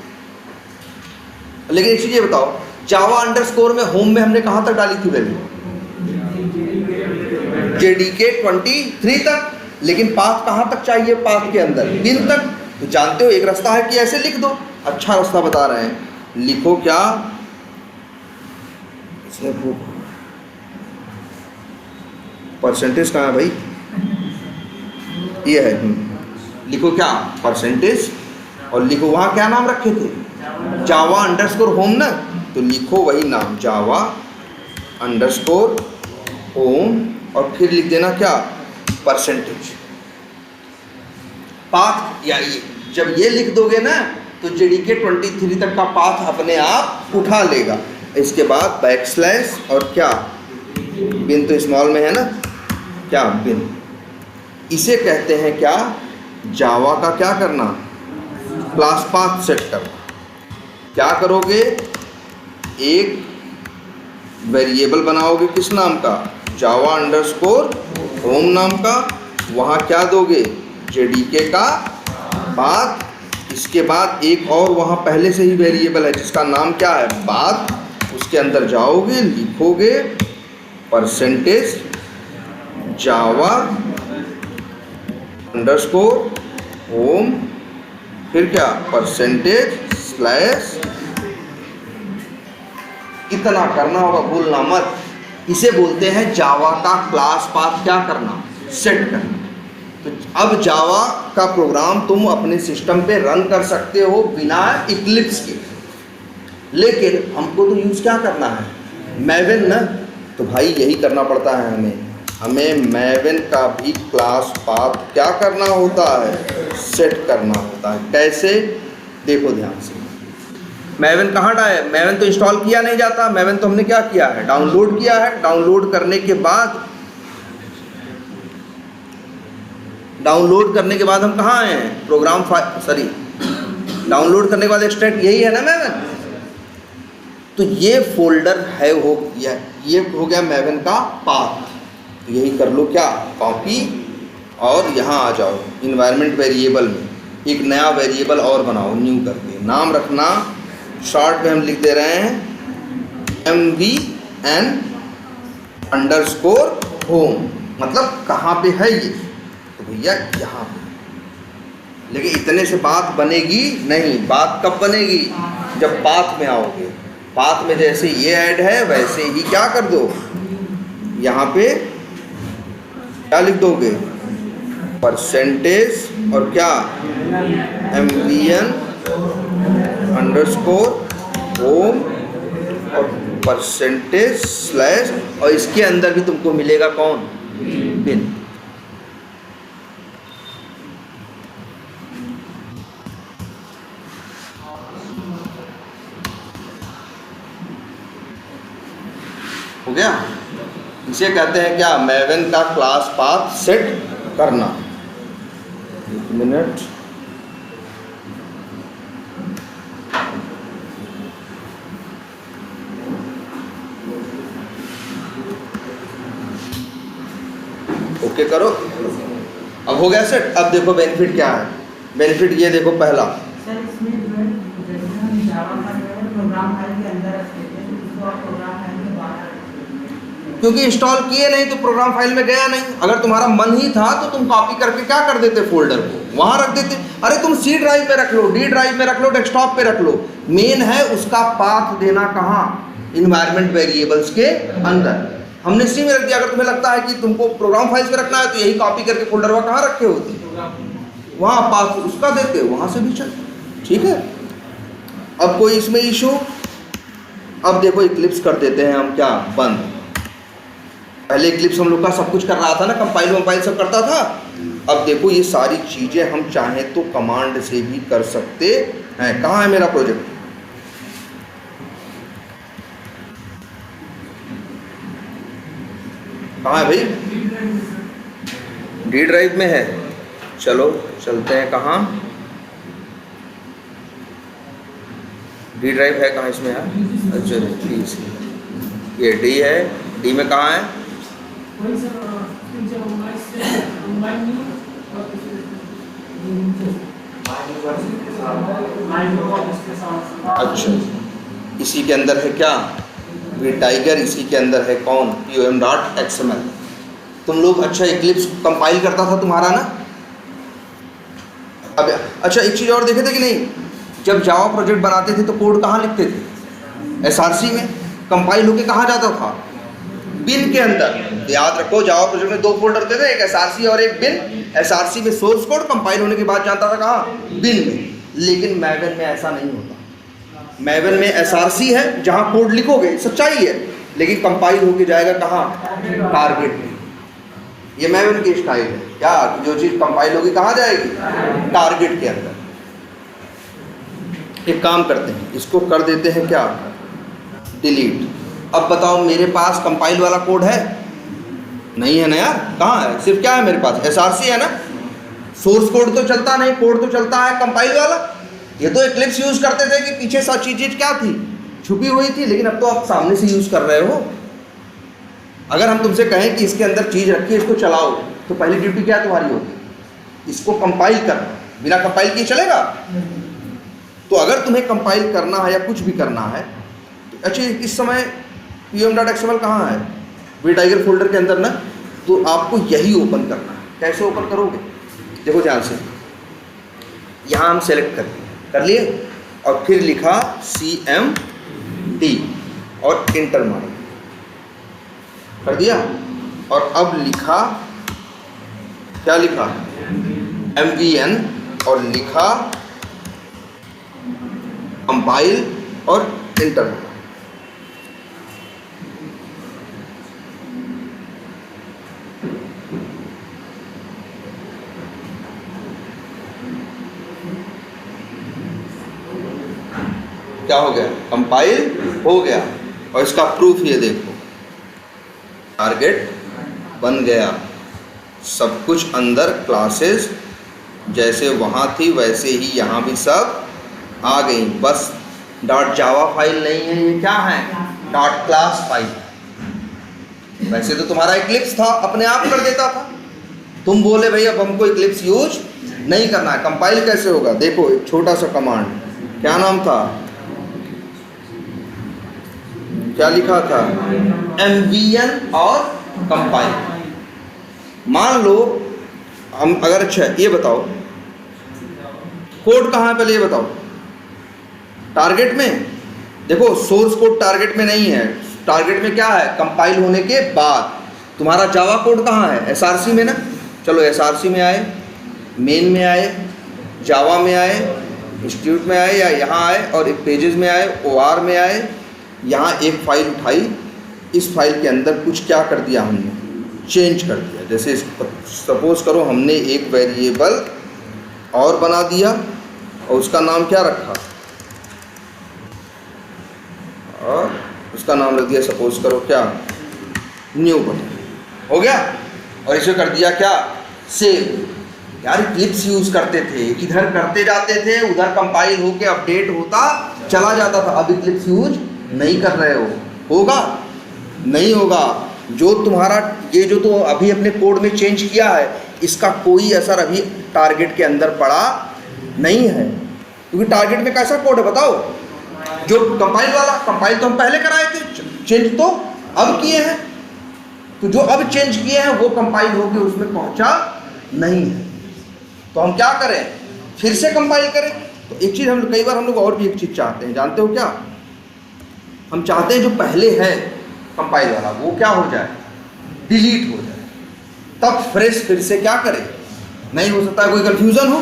लेकिन एक चीज़ ये बताओ, जावा अंडरस्कोर में होम में हमने कहाँ तक डाली थी वैल्यू, JDK 23 तक, लेकिन पाथ कहाँ तक चाहिए, पाथ के अंदर बिन तक। तो जानते हो एक रास्ता है कि ऐसे लिख दो, अच्छा रास्ता बता रहे हैं, लिखो क्या, परसेंटेज कहाँ है भाई, ये है, लिखो क्या, परसेंटेज, और लिखो वहाँ क्या नाम रखे थे, जावा अंडरस्कोर होम ना, तो लिखो वही नाम, जावा अंडरस्कोर होम, और फिर लिख देना क्या, परसेंटेज। पाथ या ये, जब ये लिख दोगे ना तो JDK 23 तक का पाथ अपने आप उठा लेगा। इसके बाद बैकस्लैश और क्या, बिन, तो स्मॉल में है ना, क्या बिन, इसे कहते हैं क्या, जावा का क्या करना, क्लास पाथ सेट करना। क्या करोगे, एक वेरिएबल बनाओगे किस नाम का, जावा अंडरस्कोर होम नाम का, वहाँ क्या दोगे, जेडीके का पाथ, इसके बाद एक और वहाँ पहले से ही वेरिएबल है जिसका नाम क्या है, पाथ, उसके अंदर जाओगे, लिखोगे परसेंटेज जावा अंडरस्कोर होम, फिर क्या, परसेंटेज स्लैश, इतना करना होगा, भूलना मत। इसे बोलते हैं जावा का क्लास पाथ क्या करना, सेट करना। तो अब जावा का प्रोग्राम तुम अपने सिस्टम पे रन कर सकते हो बिना इक्लिप्स के, लेकिन हमको तो यूज़ क्या करना है, मैवेन ना। तो भाई यही करना पड़ता है हमें मैवेन का भी क्लास पाथ क्या करना होता है, सेट करना होता है। कैसे, देखो ध्यान से। मैवेन कहाँ डाले, मैवेन तो इंस्टॉल किया नहीं जाता, मैवेन तो हमने क्या किया है, डाउनलोड किया है। डाउनलोड करने के बाद हम कहाँ आए हैं, प्रोग्राम डाउनलोड करने के बाद एक्सट्रैक्ट, यही है ना मैवेन। तो ये फोल्डर है, ये हो गया मैवेन का पाथ। तो यही कर लो, क्या, कॉपी, और यहाँ आ जाओ इन्वायरमेंट वेरिएबल में, एक नया वेरिएबल और बनाओ, न्यू करके नाम रखना, शॉर्ट में हम लिख दे रहे हैं MVN अंडरस्कोर होम, मतलब कहाँ पे है ये, तो भैया यहाँ पे। लेकिन इतने से बात बनेगी नहीं, बात कब बनेगी, जब पाथ में आओगे। पाथ में जैसे ये ऐड है वैसे ही क्या कर दो, यहाँ पे क्या लिख दोगे, परसेंटेज और क्या, MVN अंडरस्कोर होम और परसेंटेज स्लैश, और इसके अंदर भी तुमको मिलेगा कौन, बिन। हो गया। इसे कहते हैं क्या, मैवेन का क्लास पाथ सेट करना। एक मिनट, ओके करो। अब हो गया सेट। अब देखो बेनिफिट क्या है, बेनिफिट ये देखो, पहला क्योंकि इंस्टॉल किए नहीं तो प्रोग्राम फाइल में गया नहीं। अगर तुम्हारा मन ही था तो तुम कॉपी करके क्या कर देते, फोल्डर को वहां रख देते। अरे तुम C ड्राइव में रख लो, D ड्राइव में रख लो, डेस्कटॉप पे रख लो, मेन है उसका पाथ देना कहाँ, इन्वायरमेंट वेरिएबल्स के अंदर। हमने C में रख दिया। अगर तुम्हें लगता है कि तुमको प्रोग्राम फाइल्स में रखना है तो यही कॉपी करके फोल्डर वहाँ कहाँ रखे होते, वहाँ पाथ उसका देते, वहाँ से भी चल, ठीक है। अब कोई इसमें इशू, अब देखो इक्लिप्स कर देते हैं हम क्या, बंद। पहले इक्लिप्स हम लोग का सब कुछ कर रहा था ना, कंपाइल वंपाइल सब करता था। अब देखो ये सारी चीज़ें हम चाहें तो कमांड से भी कर सकते हैं। कहाँ है मेरा प्रोजेक्ट, कहाँ है भाई, D ड्राइव में है। चलो चलते हैं, कहाँ D ड्राइव है, कहाँ इसमें यार, अच्छा प्लीज ये D है, D में कहाँ है, अच्छा इसी के अंदर है क्या, ये टाइगर, इसी के अंदर है कौन, pom.xml। तुम लोग अच्छा इक्लिप्स कंपाइल करता था तुम्हारा ना। अब अच्छा एक चीज़ और देखे थे कि नहीं, जब जावा प्रोजेक्ट बनाते थे तो कोड कहाँ लिखते थे, SRC में। कंपाइल होके कहाँ जाता था, बिन के अंदर। याद रखो जावा प्रोजेक्ट में 2 फोल्डर थे, एक SRC और एक बिन। SRC में सोर्स कोड, कंपाइल होने के बाद जाता था कहाँ, बिन में। लेकिन मैवेन में ऐसा नहीं होता। मैवेन में SRC है जहाँ कोड लिखोगे, सच्चाई है, लेकिन कंपाइल होके जाएगा कहाँ, टारगेट में। ये मैवेन की स्टाइल है क्या, जो चीज़ कंपाइल होगी कहाँ जाएगी, टारगेट के अंदर। एक काम करते हैं, इसको कर देते हैं क्या, डिलीट। अब बताओ मेरे पास कंपाइल वाला कोड है, नहीं है ना यार, कहाँ है, सिर्फ क्या है मेरे पास, SRC है ना। सोर्स कोड तो चलता नहीं, कोड तो चलता है कंपाइल वाला। ये तो एक्लिप्स यूज करते थे कि पीछे सब चीजें क्या थी, छुपी हुई थी, लेकिन अब तो आप सामने से यूज कर रहे हो। अगर हम तुमसे कहें कि इसके अंदर चीज रखी है, इसको चलाओ, तो पहली ड्यूटी क्या तुम्हारी होगी, इसको कंपाइल करना। बिना कंपाइल किए चलेगा? तो अगर तुम्हें कंपाइल करना है या कुछ भी करना है तो अच्छा, इस समय pum.xml कहाँ है, वी टाइगर फोल्डर के अंदर ना, तो आपको यही ओपन करना है। कैसे ओपन करोगे, देखो ध्यान से, यहाँ हम सेलेक्ट कर लिए और फिर लिखा cmd और इंटर मारो, कर दिया। और अब लिखा, क्या लिखा, mvn, और लिखा कंपाइल और इंटर मारो। क्या हो गया, कंपाइल हो गया। और इसका प्रूफ ये देखो, टारगेट बन गया, सब कुछ अंदर, क्लासेस जैसे वहाँ थी वैसे ही यहाँ भी सब आ गई। बस डॉट जावा फाइल नहीं है, ये क्या है, डॉट क्लास फाइल। वैसे तो तुम्हारा इक्लिप्स था, अपने आप कर देता था, तुम बोले भाई अब हमको इक्लिप्स यूज नहीं करना है। कंपाइल कैसे होगा, देखो एक छोटा सा कमांड, क्या नाम था, क्या लिखा था, mvn और कंपाइल। मान लो हम अगर, अच्छा ये बताओ कोड कहाँ है, पहले ये बताओ। टारगेट में देखो, सोर्स कोड टारगेट में नहीं है, टारगेट में क्या है, कंपाइल होने के बाद। तुम्हारा जावा कोड कहाँ है, src में ना। चलो src में आए, मेन में आए, जावा में आए, इंस्टीट्यूट में आए, या यहाँ आए और एक पेजेस में आए, or में आए, यहाँ एक फाइल उठाई, इस फाइल के अंदर कुछ क्या कर दिया हमने, चेंज कर दिया। जैसे सपोज करो हमने एक वेरिएबल और बना दिया और उसका नाम क्या रखा, और उसका नाम रख दिया सपोज करो क्या, न्यू बटन, हो गया। और इसे कर दिया क्या, सेव। यार क्लिप्स यूज करते थे, इधर करते जाते थे, उधर कंपाइल होके अपडेट होता चला जाता था। अब क्लिप्स यूज नहीं कर रहे हो, होगा नहीं होगा। जो तुम्हारा ये जो तो अभी अपने कोड में चेंज किया है, इसका कोई असर अभी टारगेट के अंदर पड़ा नहीं है, क्योंकि टारगेट में कैसा कोड है बताओ, जो कंपाइल वाला, कंपाइल तो हम पहले कराए थे, चेंज तो अब किए हैं, तो जो अब चेंज किए हैं वो कंपाइल होके उसमें पहुंचा नहीं है। तो हम क्या करें, फिर से कंपाइल करें। तो एक चीज़ हम कई बार हम लोग और भी एक चीज़ चाहते हैं, जानते हो क्या, हम चाहते हैं जो पहले है कंपाइल वाला वो क्या हो जाए, डिलीट हो जाए, तब फ्रेश फिर से क्या करें। नहीं हो सकता है, कोई कंफ्यूजन हो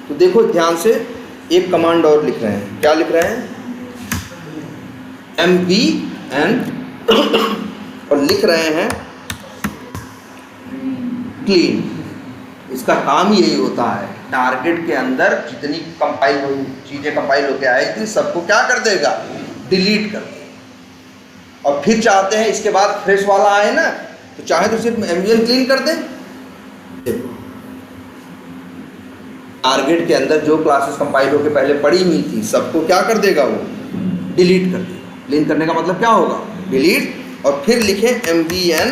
तो देखो ध्यान से, एक कमांड और लिख रहे हैं, क्या लिख रहे हैं, mvn और लिख रहे हैं क्लीन। इसका काम ही यही होता है, टारगेट के अंदर जितनी कंपाइल हुई चीज़ें कंपाइल होकर आई थी सबको क्या कर देगा, डिलीट कर देगा। और फिर चाहते हैं इसके बाद फ्रेश वाला आए ना, तो चाहे तो सिर्फ mvn क्लीन कर दें। देखो टारगेट के अंदर जो क्लासेस कंपाइल होकर पहले पड़ी हुई थी सबको क्या कर देगा, वो डिलीट कर देगा। क्लीन करने का मतलब क्या होगा, डिलीट। और फिर लिखे mvn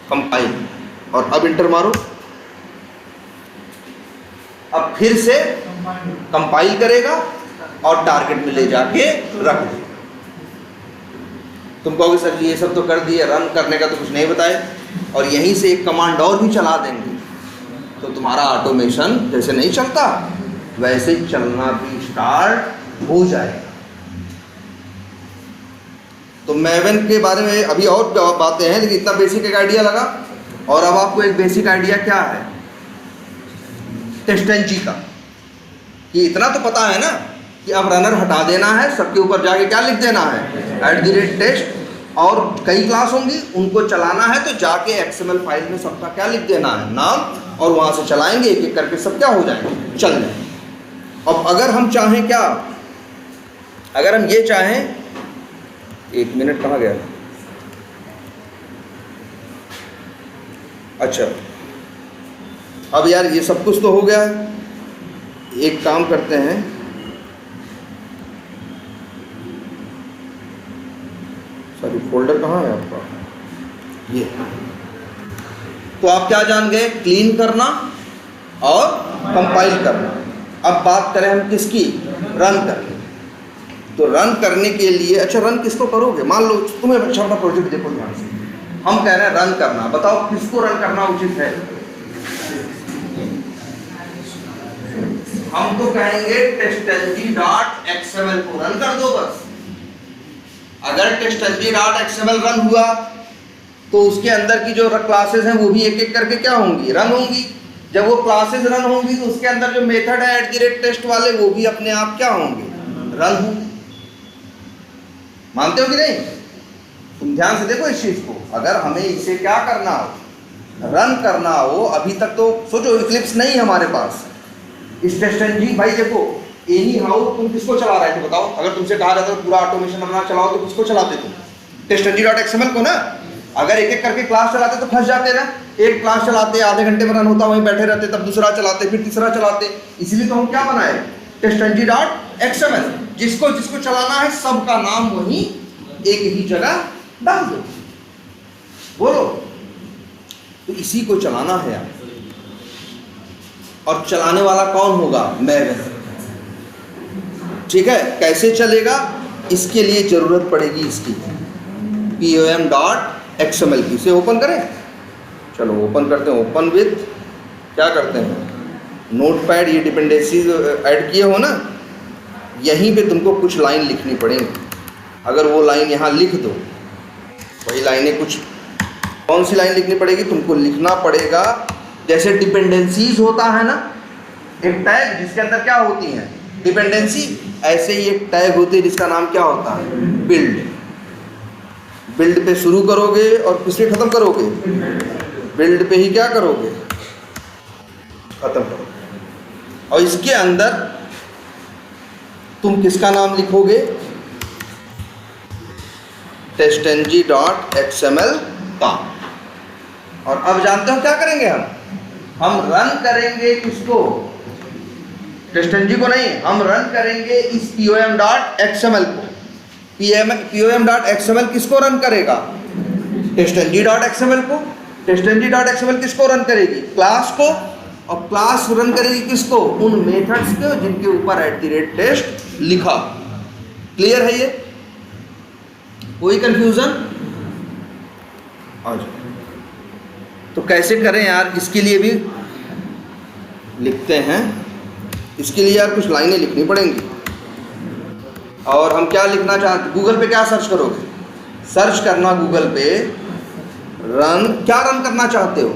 कंपाइल, और अब इंटर मारो। अब फिर से कंपाइल करेगा और टारगेट में ले जाके रख देगा। तुम कहोगे सर जी ये सब तो कर दिए, रन करने का तो कुछ नहीं बताए, और यहीं से एक कमांड और भी चला देंगे तो तुम्हारा ऑटोमेशन जैसे नहीं चलता वैसे चलना भी स्टार्ट हो जाएगा। तो मैवन के बारे में अभी और बातें हैं, लेकिन इतना बेसिक एक आइडिया लगा। और अब आपको एक बेसिक आइडिया क्या है टेस्टेंजी का, कि इतना तो पता है ना कि अब रनर हटा देना है, सबके ऊपर जाके क्या लिख देना है @टेस्ट, और कई क्लास होंगी उनको चलाना है तो जाके XML फाइल में सबका क्या लिख देना है, नाम, और वहाँ से चलाएंगे, एक एक करके सब क्या हो जाएंगे, चल जाएंगे। अब अगर हम चाहें क्या, अगर हम ये चाहें, एक मिनट कहाँ गया, अच्छा अब यार ये सब कुछ तो हो गया है, एक काम करते हैं, सॉरी फोल्डर कहाँ है आपका, ये। तो आप क्या जान गए, क्लीन करना और कंपाइल करना। अब बात करें हम किसकी, रन करने। तो रन करने के लिए, अच्छा रन किसको करोगे, मान लो तुम्हें अच्छा अपना प्रोजेक्ट देखो ध्यान से, हम कह रहे हैं रन करना, बताओ किसको रन करना उचित है। हम तो कहेंगे testlg.xml को रन कर दो बस। अगर testlg.xml रन हुआ तो उसके अंदर की जो क्लासेस हैं वो भी एक एक करके क्या होंगी, रन होंगी। जब वो क्लासेस रन होंगी तो उसके अंदर जो मेथड है @test वाले वो भी अपने आप क्या होंगे, रन होंगे। मानते हो कि नहीं? तुम ध्यान से देखो इस चीज को। अगर हमें इसे क्या करना हो, रन करना हो, अभी तक तो सोचो इक्लिप्स नहीं हमारे पास, इस testlg भाई देखो एनी हाउ तुम किसको चला रहे थे बताओ। अगर तुमसे कहा जाता है पूरा ऑटोमेशन अपना चलाओ तो किसको चलाते तुम, testlg.xml को ना। अगर एक एक करके क्लास चलाते तो फंस जाते ना, एक क्लास चलाते आधे घंटे में रन होता, वहीं बैठे रहते, तब दूसरा चलाते, फिर तीसरा चलाते। इसलिए तो हम क्या बनाए, testlg.xml, जिसको जिसको चलाना है सबका नाम वहीं एक ही जगह डाल दो। बोलो, तो इसी को चलाना है यार। और चलाने वाला कौन होगा, मैं। ठीक है, कैसे चलेगा, इसके लिए जरूरत पड़ेगी इसकी pom.xml की। इसे ओपन करें, चलो ओपन करते हैं। ओपन विथ क्या करते हैं, नोटपैड, ये डिपेंडेंसीज ऐड किए हो ना, यहीं पे तुमको कुछ लाइन लिखनी पड़ेंगी। अगर वो लाइन यहाँ लिख दो, वही लाइनें कुछ, कौन सी लाइन लिखनी पड़ेगी, तुमको लिखना पड़ेगा जैसे डिपेंडेंसीज होता है ना, एक टैग जिसके अंदर क्या होती है डिपेंडेंसी, ऐसे ही एक टैग होती है जिसका नाम क्या होता है, बिल्ड। बिल्ड पे शुरू करोगे और किससे खत्म करोगे, बिल्ड पे ही क्या करोगे, खत्म करोगे। और इसके अंदर तुम किसका नाम लिखोगे, testlg.xml का। और अब जानते हो क्या करेंगे हम रन करेंगे किसको, testlg को नहीं, हम रन करेंगे इस pom.xml को। pom.xml किसको रन करेगा, testlg.xml को। testlg.xml किसको रन करेगी, क्लास को। और क्लास रन करेगी किसको, उन मेथड्स को जिनके ऊपर @test लिखा। क्लियर है ये, कोई कंफ्यूजन? आज तो कैसे करें यार, इसके लिए भी लिखते हैं। इसके लिए यार कुछ लाइनें लिखनी पड़ेंगी। और हम क्या लिखना चाहते, गूगल पे क्या सर्च करोगे, सर्च करना गूगल पे रन, क्या रन करना चाहते हो,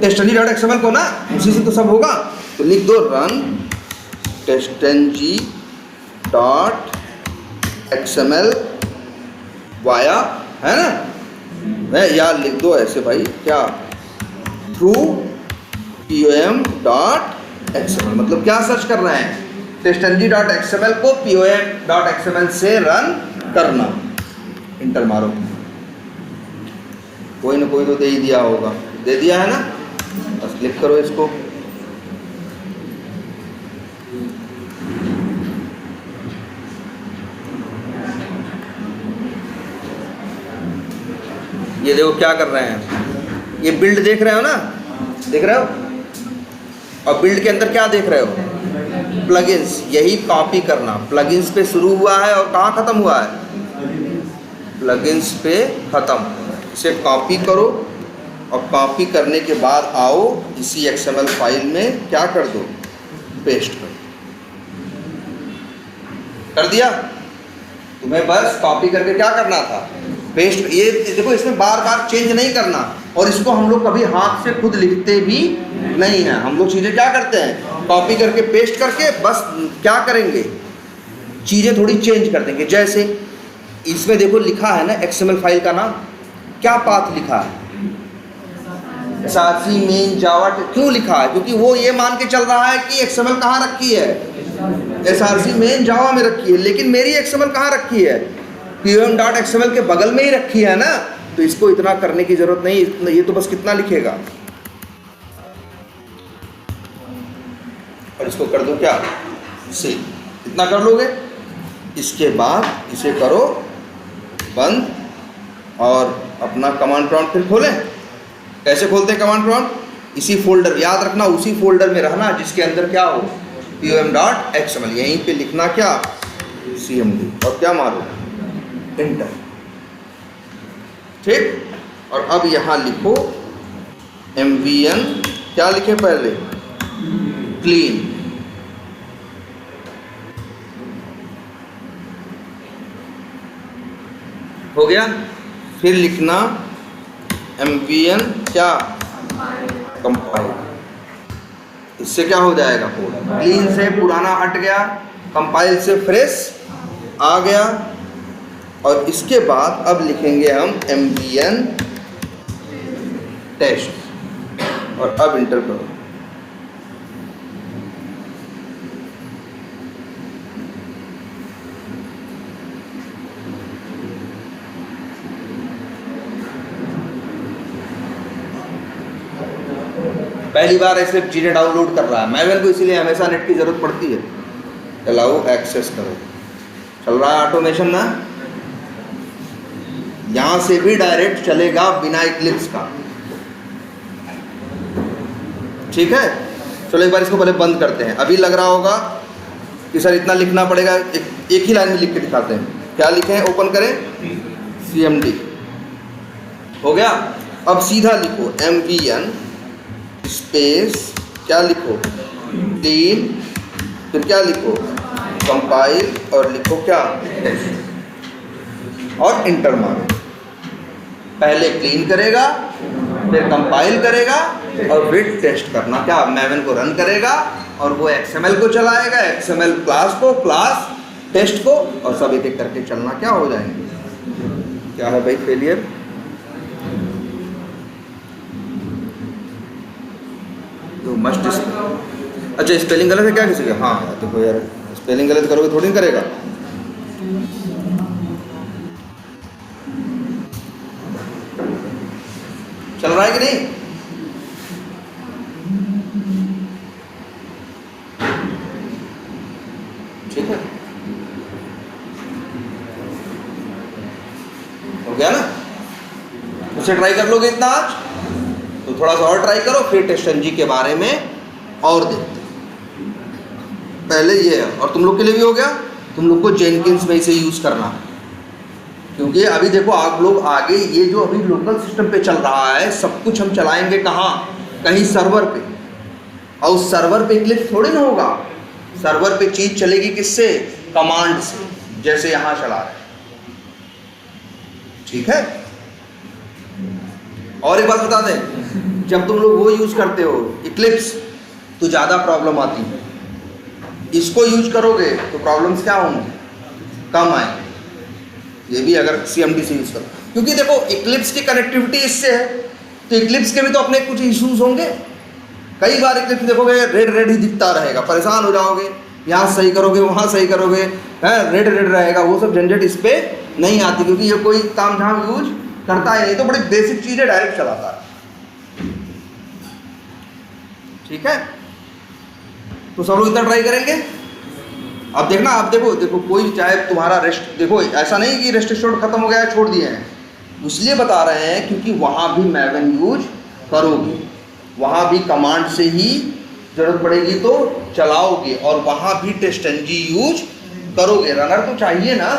testlg.xml को ना, उसी से तो सब होगा। तो लिख दो रन testlg.xml वाया, है ना, मैं यार लिख दो ऐसे भाई, क्या थ्रू pom.xml, मतलब क्या सर्च कर रहे हैं, testlg.xml को pom.xml से रन करना। इंटर मारो, कोई ना कोई तो दे ही दिया होगा, दे दिया है ना, बस क्लिक करो इसको। ये देखो क्या कर रहे हैं, ये बिल्ड देख रहे हो ना, देख रहे हो, और बिल्ड के अंदर क्या देख रहे हो, प्लगइन्स। यही कॉपी करना, प्लगइन्स पे शुरू हुआ है और कहाँ ख़त्म हुआ है, प्लगइन्स पे ख़त्म। इसे कॉपी करो और कॉपी करने के बाद आओ इसी XML फाइल में क्या कर दो, पेस्ट कर दिया। तुम्हें बस कॉपी करके क्या करना था, पेस्ट। ये देखो, इसमें बार बार चेंज नहीं करना। और इसको हम लोग कभी हाथ से खुद लिखते भी नहीं हैं। हम लोग चीज़ें क्या करते हैं, कॉपी करके पेस्ट करके बस क्या करेंगे, चीज़ें थोड़ी चेंज कर देंगे। जैसे इसमें देखो लिखा है ना XML फाइल का नाम, क्या पाथ लिखा है, src main java। क्यों लिखा है, क्योंकि वो ये मान के चल रहा है कि XML कहाँ रखी है, src main java में रखी है। लेकिन मेरी XML कहाँ रखी है, pom.xml के बगल में ही रखी है ना। तो इसको इतना करने की जरूरत नहीं, ये तो बस कितना लिखेगा, और इसको कर दो क्या, सेव। इतना कर लोगे, इसके बाद इसे करो बंद और अपना कमांड प्रॉम्प्ट फिर खोलें। कैसे खोलते हैं कमांड प्रॉम्प्ट? इसी फोल्डर, याद रखना उसी फोल्डर में रहना जिसके अंदर क्या हो, pom.xml, यहीं पे लिखना क्या, cmd, और क्या मारो, इंटर। ठीक, और अब यहाँ लिखो mvn, क्या लिखे पहले, क्लीन। हो गया। फिर लिखना mvn क्या, कंपाइल। इससे क्या हो जाएगा, कोड क्लीन से पुराना हट गया, कंपाइल से फ्रेश आ गया। और इसके बाद अब लिखेंगे हम mvn टेस्ट और अब इंटर करो। पहली बार ऐसे चीज़ें डाउनलोड कर रहा है मैवेन को, इसीलिए हमेशा नेट की ज़रूरत पड़ती है। अलाउ एक्सेस करो, चल रहा है ऑटोमेशन ना, यहाँ से भी डायरेक्ट चलेगा बिना इक्लिप्स का। ठीक है, चलो एक बार इसको पहले बंद करते हैं। अभी लग रहा होगा कि सर इतना लिखना पड़ेगा, एक ही लाइन में लिख के दिखाते हैं। क्या लिखे हैं, ओपन करें, cmd। हो गया। अब सीधा लिखो mvn स्पेस, क्या लिखो, क्लीन, फिर क्या लिखो, कंपाइल, और लिखो क्या, टेस्ट, और इंटर मारो। पहले क्लीन करेगा, फिर कंपाइल करेगा, और फिर टेस्ट करना क्या, मैवेन को रन करेगा और वो XML को चलाएगा, XML क्लास को, क्लास टेस्ट को, और सब एक एक करके चलना क्या हो जाएंगे। क्या है भाई फेलियर, तो मस्ट। अच्छा स्पेलिंग गलत है क्या किसी का, हाँ देखो यार स्पेलिंग गलत करोगे थोड़ी नहीं करेगा। चल रहा है कि नहीं, ठीक है, हो गया ना। उसे ट्राई कर लोगे इतना आज, तो थोड़ा सा और ट्राई करो, फिर टेस्टंजी के बारे में और देखते। पहले ये है, और तुम लोग के लिए भी हो गया, तुम लोग को जेनकिंस में इसे यूज़ करना, क्योंकि अभी देखो आप लोग आगे ये जो अभी लोकल सिस्टम पे चल रहा है सब कुछ हम चलाएंगे कहाँ, कहीं सर्वर पे, और उस सर्वर पे इक्लिप्स थोड़ी ना होगा। सर्वर पे चीज़ चलेगी किससे, कमांड से, जैसे यहाँ चला रहे हैं। ठीक है। और एक बात बता दें, जब तुम लोग वो यूज़ करते हो इक्लिप्स तो ज़्यादा प्रॉब्लम आती है, इसको यूज करोगे तो प्रॉब्लम्स क्या होंगी, कम आएंगे। ये भी अगर CMD से यूज़ करो, क्योंकि देखो इक्लिप्स की कनेक्टिविटी इससे है, तो इक्लिप्स के भी तो अपने कुछ इश्यूज होंगे। कई बार इक्लिप्स देखोगे रेड रेड ही दिखता रहेगा, परेशान हो जाओगे, यहाँ सही करोगे वहाँ सही करोगे, है रेड रेड रहेगा, वो सब झंझट इस पर नहीं आती, क्योंकि ये कोई काम झाम यूज करता है नहीं, तो बड़ी बेसिक चीज़ें डायरेक्ट चलाता है। ठीक है, तो सब लोग इतना ट्राई करेंगे। अब देखना, आप देखो कोई चाहे तुम्हारा रेस्ट, देखो ऐसा नहीं कि रेस्ट एश्योर्ड खत्म हो गया है छोड़ दिए हैं, इसलिए बता रहे हैं क्योंकि वहाँ भी मैवेन यूज करोगे, वहाँ भी कमांड से ही जरूरत पड़ेगी तो चलाओगे, और वहाँ भी टेस्टंजी यूज करोगे। रनर तो चाहिए ना,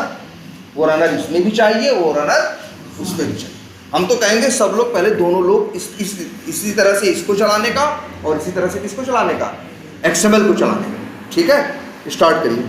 वो रनर इसमें भी चाहिए, वो रनर उसमें भी चाहिए। हम तो कहेंगे सब लोग पहले दोनों लोग इसी तरह से इसको चलाने का और इसी तरह से किसको चलाने का, XML को चलाने का। ठीक है, स्टार्ट करिए।